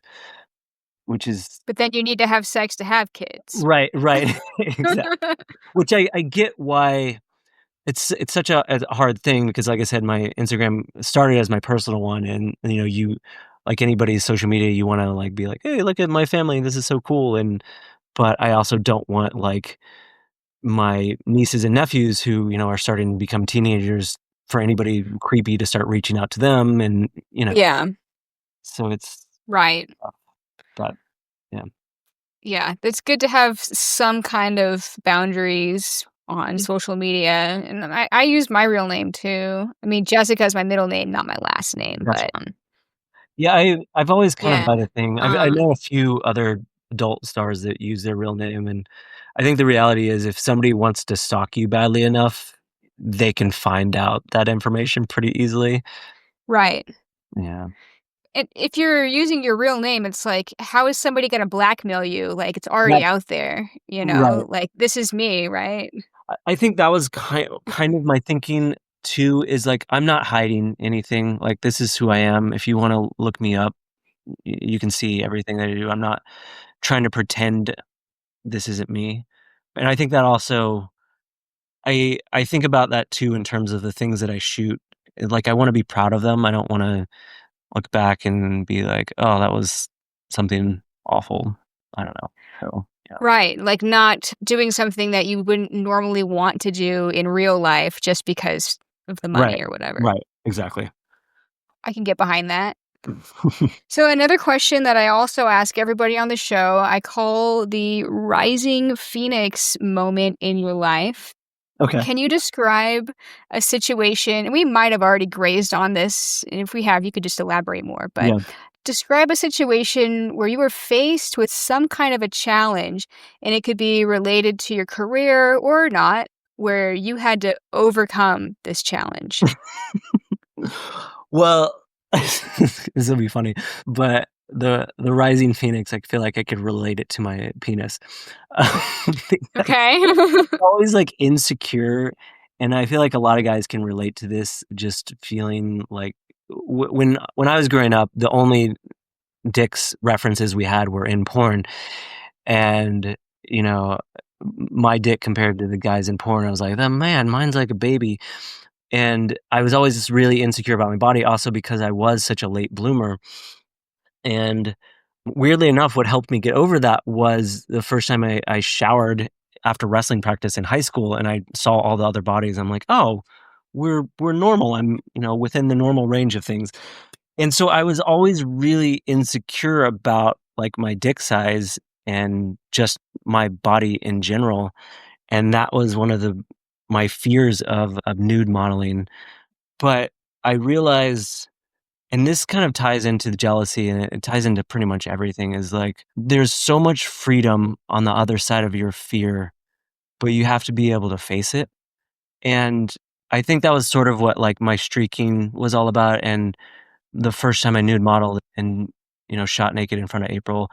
which is but then you need to have sex to have kids. right, right. Exactly. Which I get why it's such a hard thing because, like I said, my Instagram started as my personal one, and, you like anybody's social media, you wanna, like, be like, "Hey, look at my family, this is so cool," but I also don't want, like, my nieces and nephews who, are starting to become teenagers for anybody creepy to start reaching out to them and, Yeah, so it's right. but, yeah. Yeah, it's good to have some kind of boundaries on social media, and I use my real name too. I mean, Jessica is my middle name, not my last name, Gotcha. but, Yeah, I've always kind of yeah, had a thing. I um know a few other adult stars that use their real name, and I think the reality is if somebody wants to stalk you badly enough, they can find out that information pretty easily. right. Yeah. And if you're using your real name, it's like, how is somebody gonna blackmail you? Like, it's already That's out there, you right. know? Like, "This is me," right? I think that was kind of my thinking too, is, like, I'm not hiding anything, like, this is who I am. If you wanna look me up, you can see everything that I do. I'm not trying to pretend this isn't me, and I think that also I think about that too in terms of the things that I shoot. Like, I wanna be proud of them. I don't wanna look back and be like, "Oh, that was something awful." I don't know. So, yeah. Right, like, not doing something that you wouldn't normally want to do in real life just because of the Right. money or whatever. Right. Exactly. I can get behind that. So another question that I also ask everybody on the show, I call the rising phoenix moment in your life. Okay. Can you describe a situation, and we might have already grazed on this, and if we have, you could just elaborate more, but Yeah. describe a situation where you were faced with some kind of a challenge, and it could be related to your career or not, where you had to overcome this challenge. Well, this will be funny, but the rising phoenix, I feel like I could relate it to my penis. Because Okay. always, like, insecure, and I feel like a lot of guys can relate to this, just feeling like when I was growing up, the only Dick's references we had were in porn, and, you know, my dick compared to the guys in porn, I was like, "Oh, man, mine's like a baby," and I was always just really insecure about my body also because I was such a late bloomer, and weirdly enough, what helped me get over that was the first time I showered after wrestling practice in high school, and I saw all the other bodies, I'm like, "Oh, we're normal, I'm, within the normal range of things." And so I was always really insecure about, like, my dick size and just my body in general, and that was one of the my fears of nude modeling. But I realized, and this kind of ties into the jealousy, and it ties into pretty much everything, is, like, there's so much freedom on the other side of your fear, but you have to be able to face it, and I think that was sort of what, like, my streaking was all about, and the first time I nude modeled and, shot naked in front of April,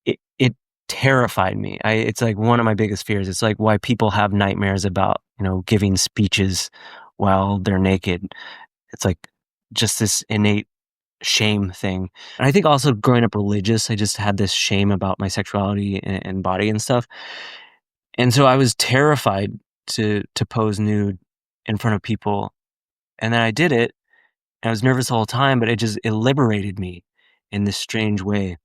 it terrified me. It's, like, one of my biggest fears. It's, like, why people have nightmares about, giving speeches while they're naked. It's, like, just this innate shame thing. And I think also growing up religious, I just had this shame about my sexuality and body and stuff. And so I was terrified to pose nude in front of people, and then I did it, and I was nervous the whole time, but it liberated me in this strange way.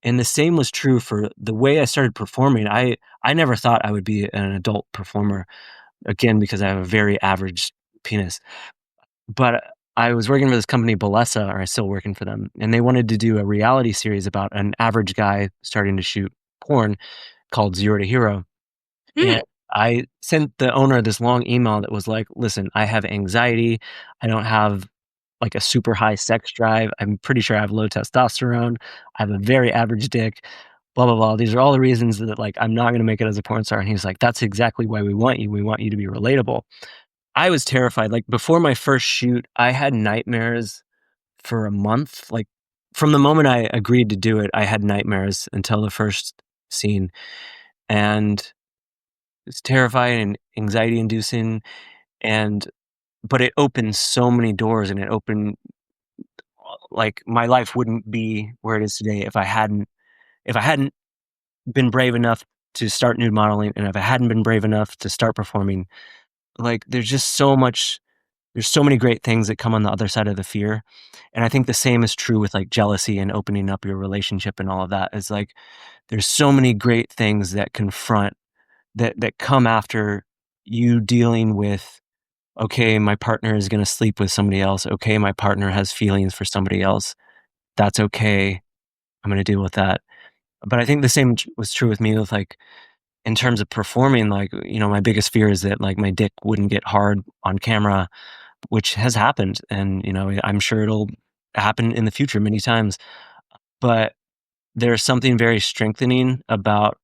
And the same was true for the way I started performing. I never thought I would be an adult performer, again, because I have a very average penis. But I was working for this company, Bellesa, or I'm still working for them, and they wanted to do a reality series about an average guy starting to shoot porn called Zero to Hero. And Hmm. I sent the owner this long email that was like, "Listen, I have anxiety. I don't have, like, a super high sex drive. I'm pretty sure I have low testosterone. I have a very average dick, blah, blah, blah. These are all the reasons that, like, I'm not gonna make it as a porn star." And he's like, "That's exactly why we want you. We want you to be relatable." I was terrified. Like, before my first shoot, I had nightmares for a month. Like, from the moment I agreed to do it, I had nightmares until the first scene, and it's terrifying and anxiety inducing, and but it opened so many doors, and it opened, like, my life wouldn't be where it is today if I hadn't been brave enough to start nude modeling, and if I hadn't been brave enough to start performing. Like, there's so many great things that come on the other side of the fear, and I think the same is true with, like, jealousy and opening up your relationship and all of that. Is like, there's so many great things that confront that come after you dealing with, "Okay, my partner is gonna sleep with somebody else. Okay, my partner has feelings for somebody else. That's okay. I'm gonna deal with that." But I think the same was true with me with, like, in terms of performing, like, my biggest fear is that, like, my dick wouldn't get hard on camera, which has happened, and, I'm sure it'll happen in the future many times. But there's something very strengthening about,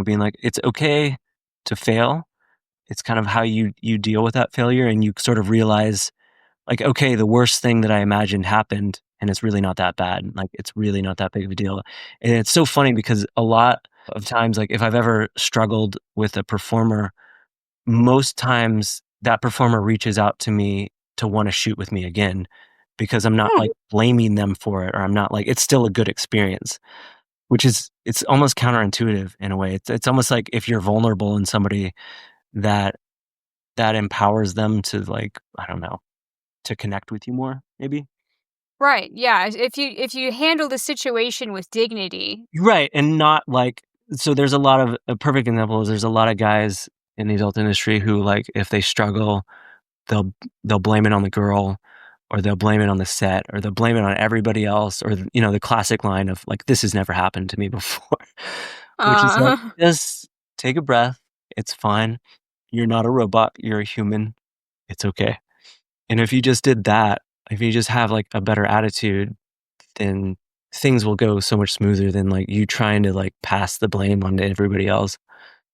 being like, it's okay to fail. It's kind of how you deal with that failure, and you sort of realize, like, okay, the worst thing that I imagined happened, and it's really not that bad. Like, it's really not that big of a deal. And it's so funny because a lot of times, like, if I've ever struggled with a performer, most times that performer reaches out to me to wanna shoot with me again, because I'm not, Hmm. like, blaming them for it, or I'm not, like, it's still a good experience, which is, it's almost counterintuitive in a way. It's almost like if you're vulnerable in somebody, that that empowers them to, like, I don't know, to connect with you more, maybe? Right. Yeah. If you handle the situation with dignity. Right, and not, like, so there's a perfect example is there's a lot of guys in the adult industry who, like, if they struggle, they'll they'll blame it on the girl, or they'll blame it on the set, or they'll blame it on everybody else, or, the classic line of, like, "This has never happened to me before," which is like, Uh, just take a breath, it's fine. You're not a robot, you're a human, it's okay. And if you just did that, if you just have, like, a better attitude, then things will go so much smoother than, like, you trying to, like, pass the blame onto everybody else.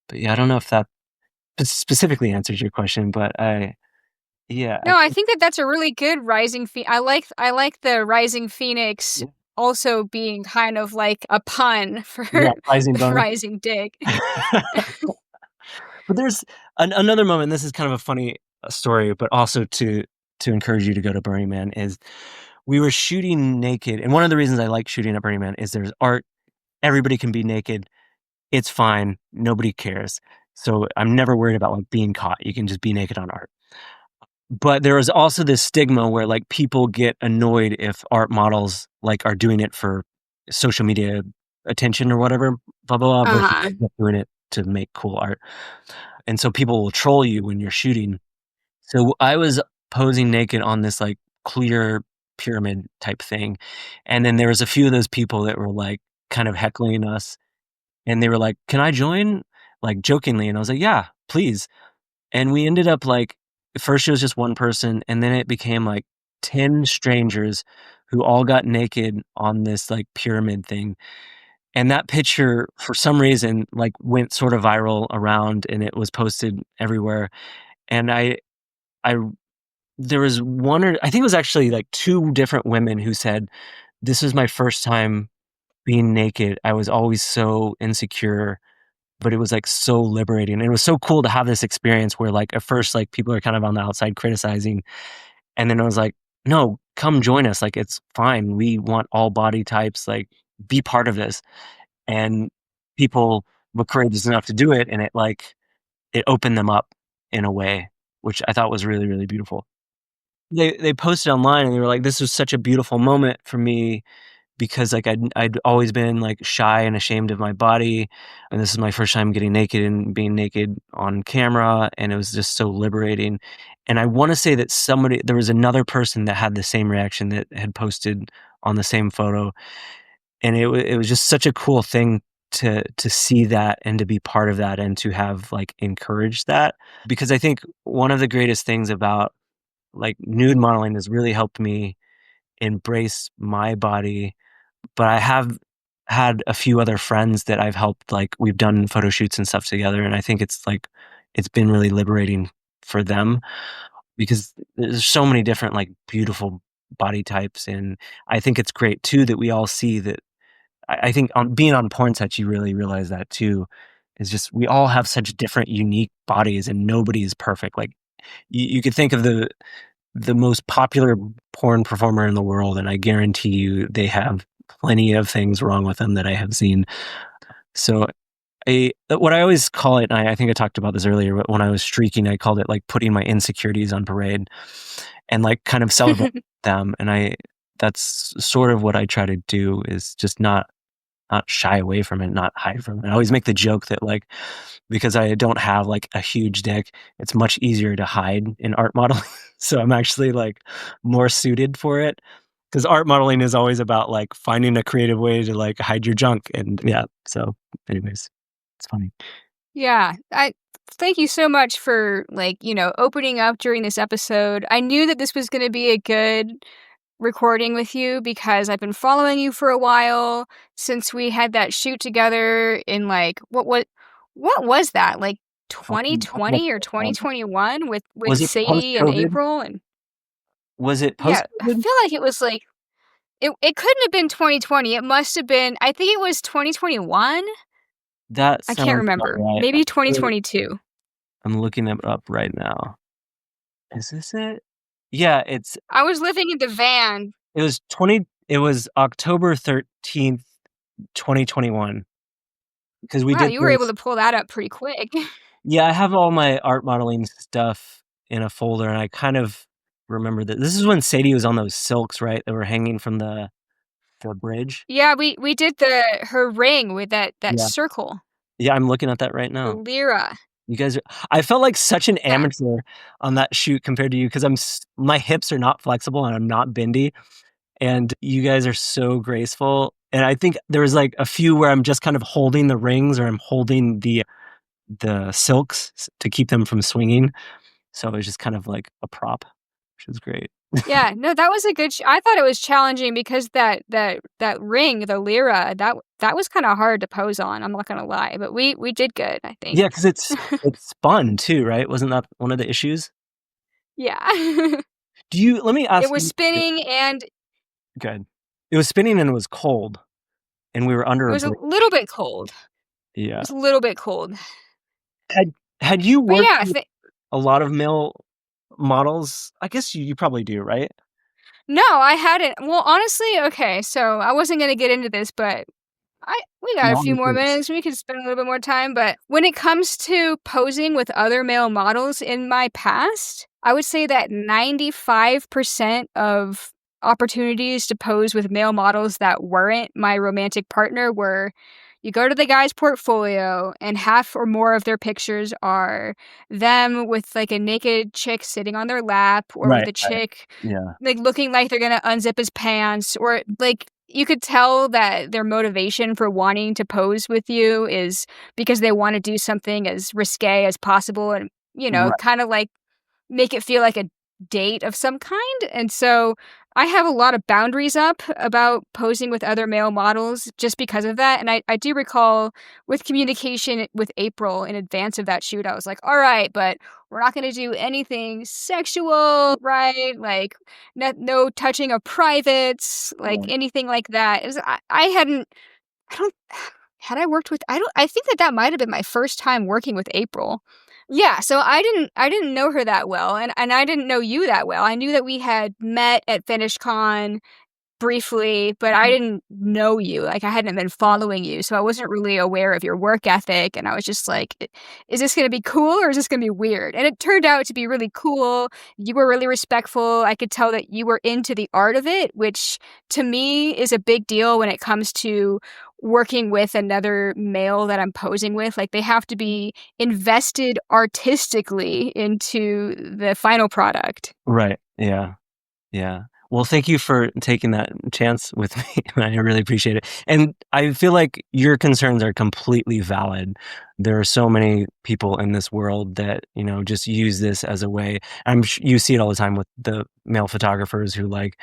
But, yeah, I don't know if that specifically answers your question, but yeah, I no, I think, think that that's a really good I like the rising phoenix yeah, also being kind of like a pun for yeah, rising the boner. rising dick. But there's another moment, this is kind of a funny, story, but also to encourage you to go to Burning Man, is we were shooting naked, and one of the reasons I like shooting at Burning Man is there's art, everybody can be naked, it's fine, nobody cares. So I'm never worried about, like, being caught, you can just be naked on art. But there is also this stigma where, like, people get annoyed if art models, like, are doing it for social media attention or whatever, blah, blah, blah, versus Uh-huh. doing it to make cool art. And so people will troll you when you're shooting. So I was posing naked on this, like, clear pyramid type thing. And then there was a few of those people that were like kind of heckling us, and they were like, "Can I join?" Like jokingly. And I was like, "Yeah, please." And we ended up like, first it was just one person, and then it became like 10 strangers who all got naked on this like pyramid thing. And that picture, for some reason, like went sort of viral around, and it was posted everywhere. And I, there was one, or I think it was actually like two different women who said, "This was my first time being naked. I was always so insecure, but it was like so liberating." And it was so cool to have this experience where like at first like people are kind of on the outside criticizing, and then I was like, "No, come join us. Like it's fine. We want all body types. Like be part of this." And people were courageous enough to do it, and it like it opened them up in a way which I thought was really, really beautiful. They posted online and they were like, "This was such a beautiful moment for me because, like, I'd always been, like, shy and ashamed of my body, and this is my first time getting naked and being naked on camera, and it was just so liberating." And I wanna say that there was another person that had the same reaction that had posted on the same photo, and it was just such a cool thing to see that and to be part of that and to have, like, encouraged that. Because I think one of the greatest things about, like, nude modeling has really helped me embrace my body, but I have had a few other friends that I've helped, like, we've done photo shoots and stuff together, and I think it's, like, it's been really liberating for them because there's so many different, like, beautiful body types, and I think it's great too that we all see that. I think on being on porn sites, you really realize that too, is just we all have such different unique bodies and nobody is perfect. Like, you could think of the most popular porn performer in the world, and I guarantee you they have plenty of things wrong with them that I have seen. So what I always call it, and I think I talked about this earlier, but when I was streaking, I called it like putting my insecurities on parade and like kind of celebrate them. And that's sort of what I try to do is just not shy away from it, not hide from it. I always make the joke that like because I don't have like a huge dick, it's much easier to hide in art modeling. So I'm actually like more suited for it because art modeling is always about like finding a creative way to like hide your junk. And yeah, so anyways, it's funny. Yeah, I thank you so much for, like, opening up during this episode. I knew that this was gonna be a good recording with you because I've been following you for a while since we had that shoot together in, like, what was that? Like, Almost 2020 or um, 2021 with was it post Sadie and COVID? April, and Was it post yeah, I COVID? feel like it was, like, it couldn't have been 2020, it must have been, I think it was 2021? That I can't sounds about remember. right. Maybe 2022. I'm looking it up right now. Is this it? Yeah, I was living in the van. it was October 13th, 2021, because we Wow, did you were able this. to pull that up pretty quick. Yeah, I have all my art modeling stuff in a folder, and I kind of remember that this is when Sadie was on those silks, right, that were hanging from the bridge? Yeah, we did her ring with that Yeah. circle, Yeah, I'm looking at that right the now. lira. You guys are I felt like such an Yeah. amateur on that shoot compared to you because my hips are not flexible and I'm not bendy, and you guys are so graceful, and I think there was, like, a few where I'm just kind of holding the rings or I'm holding the silks to keep them from swinging, so it was just kind of like a prop, which is great. Yeah, no, that was a good I thought it was challenging because that ring, the lira, that was kinda hard to pose on, I'm not gonna lie, but we did good, I think. Yeah, because it's fun too, right? Wasn't that one of the issues? Yeah. Do you Let me It ask was you. spinning and Good. It was spinning and it was cold, and we were under it a was a bridge. little bit cold. It Yeah. was a little bit cold. Had you But worked yeah, with a lot of male models? I guess you probably do, right? no, I hadn't. Well, honestly, okay, so I wasn't gonna get into this, but we got a No, few I'm more curious. minutes. We could spend a little bit more time, but when it comes to posing with other male models in my past, I would say that 95% of opportunities to pose with male models that weren't my romantic partner were, you go to the guy's portfolio and half or more of their pictures are them with like a naked chick sitting on their lap or with Right, a right. chick Yeah. like looking like they're gonna unzip his pants or like you could tell that their motivation for wanting to pose with you is because they want to do something as risque as possible and Right, kind of like make it feel like a date of some kind, and so I have a lot of boundaries up about posing with other male models just because of that, and I do recall with communication with April in advance of that shoot, I was like, "Alright, but we're not gonna do anything sexual, right? Like, no touching of privates, like, right. anything like that." It was I hadn't I don't had I worked with I think that that might have been my first time working with April. Yeah, so I didn't know her that well, and I didn't know you that well. I knew that we had met at FinishCon briefly, but I didn't know you, like, I hadn't been following you, so I wasn't really aware of your work ethic, and I was just like, Is this gonna be cool or is this gonna be weird?" And it turned out to be really cool, you were really respectful, I could tell that you were into the art of it, which to me is a big deal when it comes to working with another male that I'm posing with, like, they have to be invested artistically into the final product. Right, yeah. Yeah. Well, thank you for taking that chance with me. I really appreciate it. And I feel like your concerns are completely valid. There are so many people in this world that, just use this as a way. You see it all the time with the male photographers who like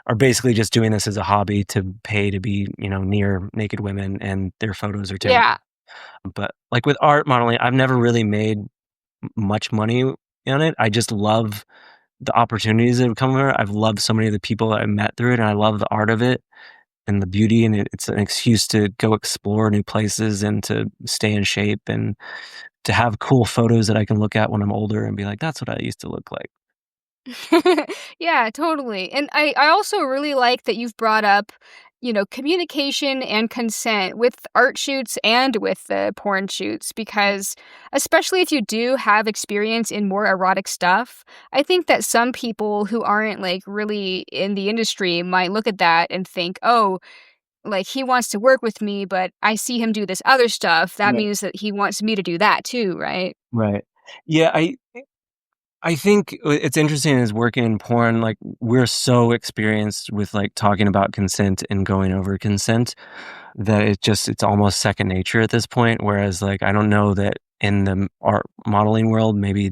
are basically just doing this as a hobby to pay to be, near naked women and their photos are terrible. Yeah. But like with art modeling, I've never really made much money on it. I just love the opportunities that have come from it. I've loved so many of the people that I met through it, and I love the art of it and the beauty, and it's an excuse to go explore new places and to stay in shape and to have cool photos that I can look at when I'm older and be like, "That's what I used to look like." Yeah, totally. And I also really like that you've brought up, communication and consent with art shoots and with the porn shoots because especially if you do have experience in more erotic stuff, I think that some people who aren't like really in the industry might look at that and think, "Oh, like he wants to work with me, but I see him do this other stuff. That Right. means that he wants me to do that too, right?" Right. Yeah, I think it's interesting is working in porn, like, we're so experienced with, like, talking about consent and going over consent that it's almost second nature at this point, whereas, like, I don't know that in the art modeling world, maybe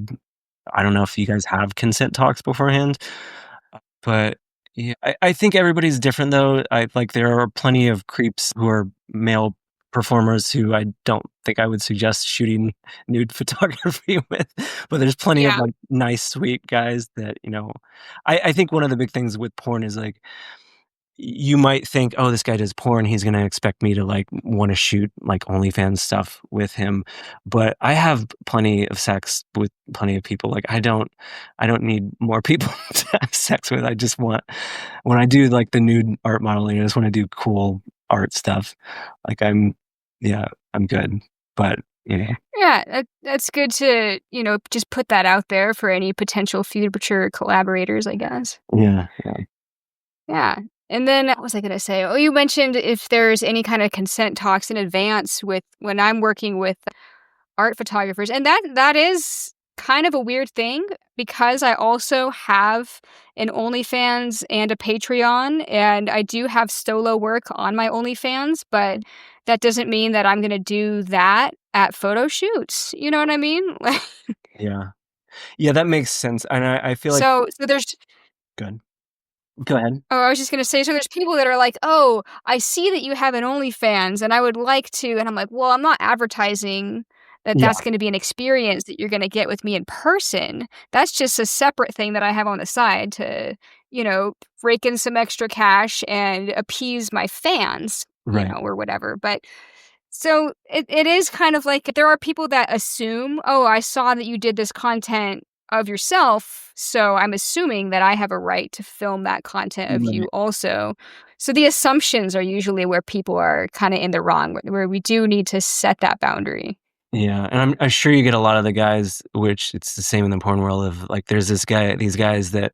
I don't know if you guys have consent talks beforehand, but, yeah, I think everybody's different, though. There are plenty of creeps who are male performers who I don't think I would suggest shooting nude photography with, but there's plenty of, Yeah. like, nice, sweet guys that, I think one of the big things with porn is, like, you might think, "Oh, this guy does porn, he's gonna expect me to, like, wanna shoot, like, OnlyFans stuff with him," but I have plenty of sex with plenty of people, like, I don't need more people to have sex with, I just want when I do, like, the nude art modeling, I just wanna do cool art stuff, like, yeah, I'm good, but, Yeah, that's good to, just put that out there for any potential future collaborators, I guess. yeah, yeah, Yeah. And then what was I gonna say? Oh, you mentioned if there's any kind of consent talks in advance with when I'm working with art photographers, and that is kind of a weird thing because I also have an OnlyFans and a Patreon, and I do have solo work on my OnlyFans, but that doesn't mean that I'm gonna do that at photo shoots. You know what I mean? yeah. Yeah, that makes sense, and I feel like So there's good. Go ahead. Oh, I was just gonna say, so there's people that are like, "Oh, I see that you have an OnlyFans, and I would like to," and I'm like, "Well, I'm not advertising that Yeah, that's gonna be an experience that you're gonna get with me in person. That's just a separate thing that I have on the side to, rake in some extra cash and appease my fans, right. or whatever." But so it is kind of like there are people that assume, "Oh, I saw that you did this content of yourself, so I'm assuming that I have a right to film that content of you Right. also." So the assumptions are usually where people are kinda in the wrong, where we do need to set that boundary. Yeah, and I'm sure you get a lot of the guys, which it's the same in the porn world of like there's these guys that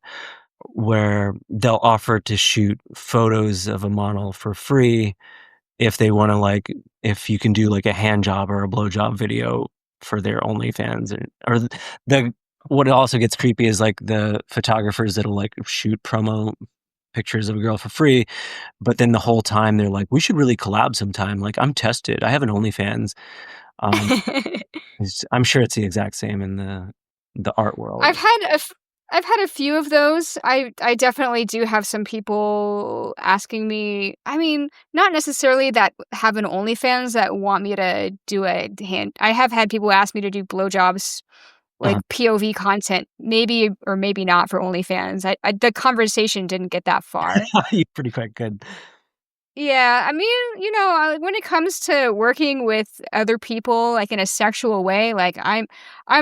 where they'll offer to shoot photos of a model for free if they want to like if you can do like a hand job or a blow job video for their OnlyFans or the what also gets creepy is like the photographers that'll like shoot promo pictures of a girl for free, but then the whole time they're like, "We should really collab sometime. Like, I'm tested. I have an OnlyFans." Um, I'm sure it's the exact same in the art world. I've had I've had a few of those. I definitely do have some people asking me, I mean, not necessarily that have an OnlyFans that want me to do a hand I have had people ask me to do blowjobs, like Uh-huh. POV content, maybe or maybe not for OnlyFans. I the conversation didn't get that far. You're pretty quite good. Yeah, I mean, when it comes to working with other people, like, in a sexual way, like, I'm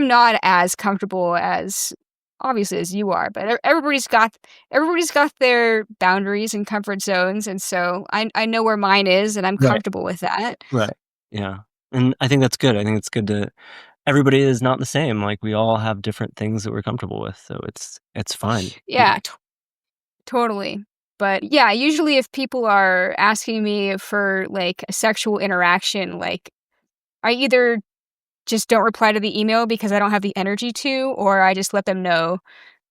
not as comfortable as obviously as you are, but everybody's got their boundaries and comfort zones, and so I know where mine is, and I'm Right, comfortable with that. right. Yeah, and I think that's good. I think it's good to everybody is not the same. Like, we all have different things that we're comfortable with, so it's fine. Yeah, totally. But, yeah, usually if people are asking me for, like, a sexual interaction, like, I either just don't reply to the email because I don't have the energy to, or I just let them know,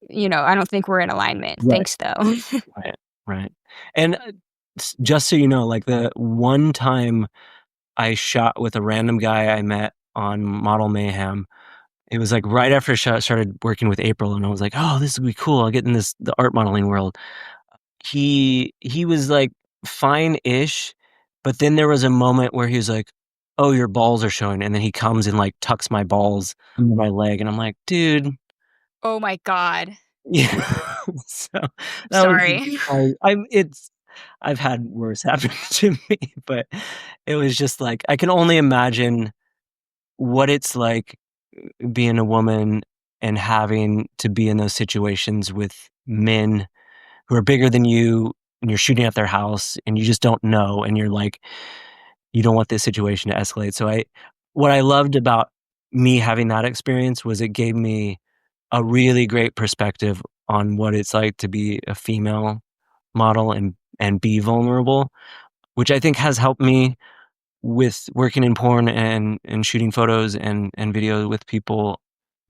I don't think we're in alignment. Right, Thanks, though. right, right. And, just so you know, like, the one time I shot with a random guy I met on Model Mayhem, it was, like, right after I started working with April, and I was like, "Oh, this would be cool. I'll get in the art modeling world." He was, like, fine-ish, but then there was a moment where he was like, "Oh, your balls are showing," and then he comes and, like, tucks my balls under my leg, and I'm like, "Dude." Oh my god. Yeah. So, that was Sorry. I've had worse happen to me, but it was just, like, I can only imagine what it's like being a woman and having to be in those situations with men who are bigger than you, and you're shooting at their house, and you just don't know, and you're like, you don't want this situation to escalate. So what I loved about me having that experience was it gave me a really great perspective on what it's like to be a female model and be vulnerable, which I think has helped me with working in porn and shooting photos and video with people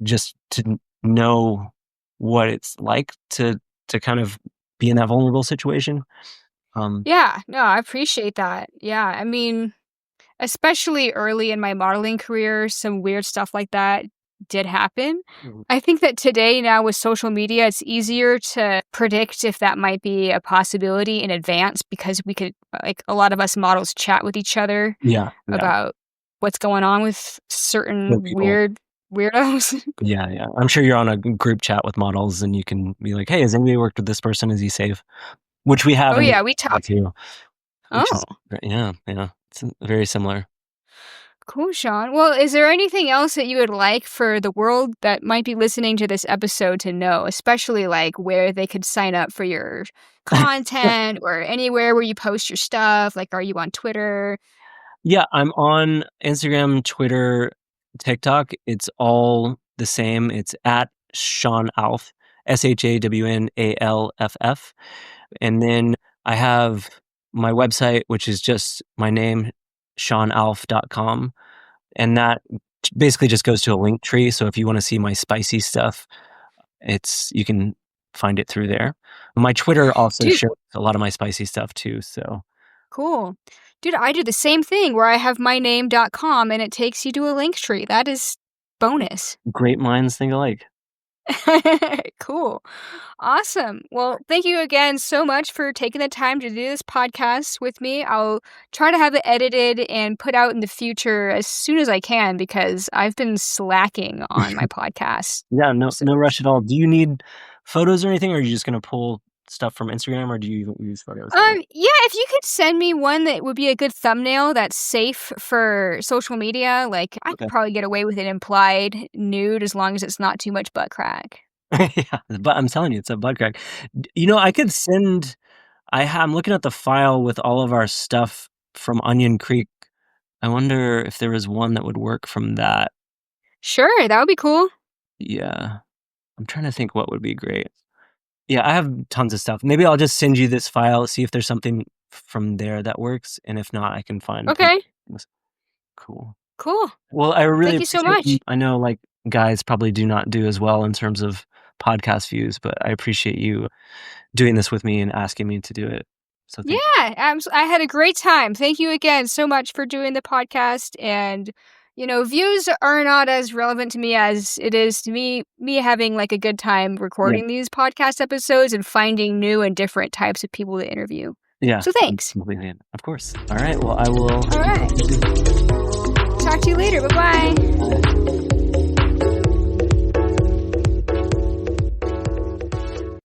just to know what it's like to kind of be in that vulnerable situation. Um, Yeah, no, I appreciate that. Yeah, I mean, especially early in my modeling career, some weird stuff like that did happen. Mhm. I think that today now with social media, it's easier to predict if that might be a possibility in advance because we could like, a lot of us models chat with each other Yeah, yeah. about what's going on with Other certain people. weird weirdos. Yeah, yeah. I'm sure you're on a group chat with models and you can be like, "Hey, has anybody worked with this person? Is he safe?" Which we have Oh, in yeah, we talk. too, which Oh, is yeah, yeah. It's very similar. cool, Sean. Well, is there anything else that you would like for the world that might be listening to this episode to know, especially like where they could sign up for your content or anywhere where you post your stuff? Like, are you on Twitter? Yeah, I'm on Instagram, Twitter, TikTok. It's all the same. It's at Shawn Alff, ShawnAlff. And then I have my website, which is just my name, ShawnAlff.com. And that basically just goes to a link tree. So if you want to see my spicy stuff, you can find it through there. My Twitter also Dude, shows a lot of my spicy stuff too. So cool. Dude, I do the same thing where I have myname.com and it takes you to a link tree. That is bonus. great minds think alike. Cool. Awesome. Well, thank you again so much for taking the time to do this podcast with me. I'll try to have it edited and put out in the future as soon as I can because I've been slacking on my podcast. Yeah, So, no rush at all. Do you need photos or anything, or are you just gonna pull stuff from Instagram, or do you even use photos ever? yeah, if you could send me one that would be a good thumbnail that's safe for social media, like I could Okay. probably get away with an implied nude as long as it's not too much butt crack. Yeah, but I'm telling you, it's a butt crack. I could send I'm looking at the file with all of our stuff from Onion Creek. I wonder if there was one that would work from that. Sure, that would be cool. Yeah. I'm trying to think what would be great. Yeah, I have tons of stuff. Maybe I'll just send you this file, see if there's something from there that works, and if not, I can find Okay. things. Cool. Cool. Well, I really Thank you so appreciate much. I know, like, guys probably do not do as well in terms of podcast views, but I appreciate you doing this with me and asking me to do it. So thank you. Yeah, I had a great time. Thank you again so much for doing the podcast. And, views are not as relevant to me as it is to me having like a good time Yeah. recording these podcast episodes and finding new and different types of people to interview. Yeah. So thanks. Completely. Of course. All right. Well, I will. All right. Talk to you later. Bye-bye.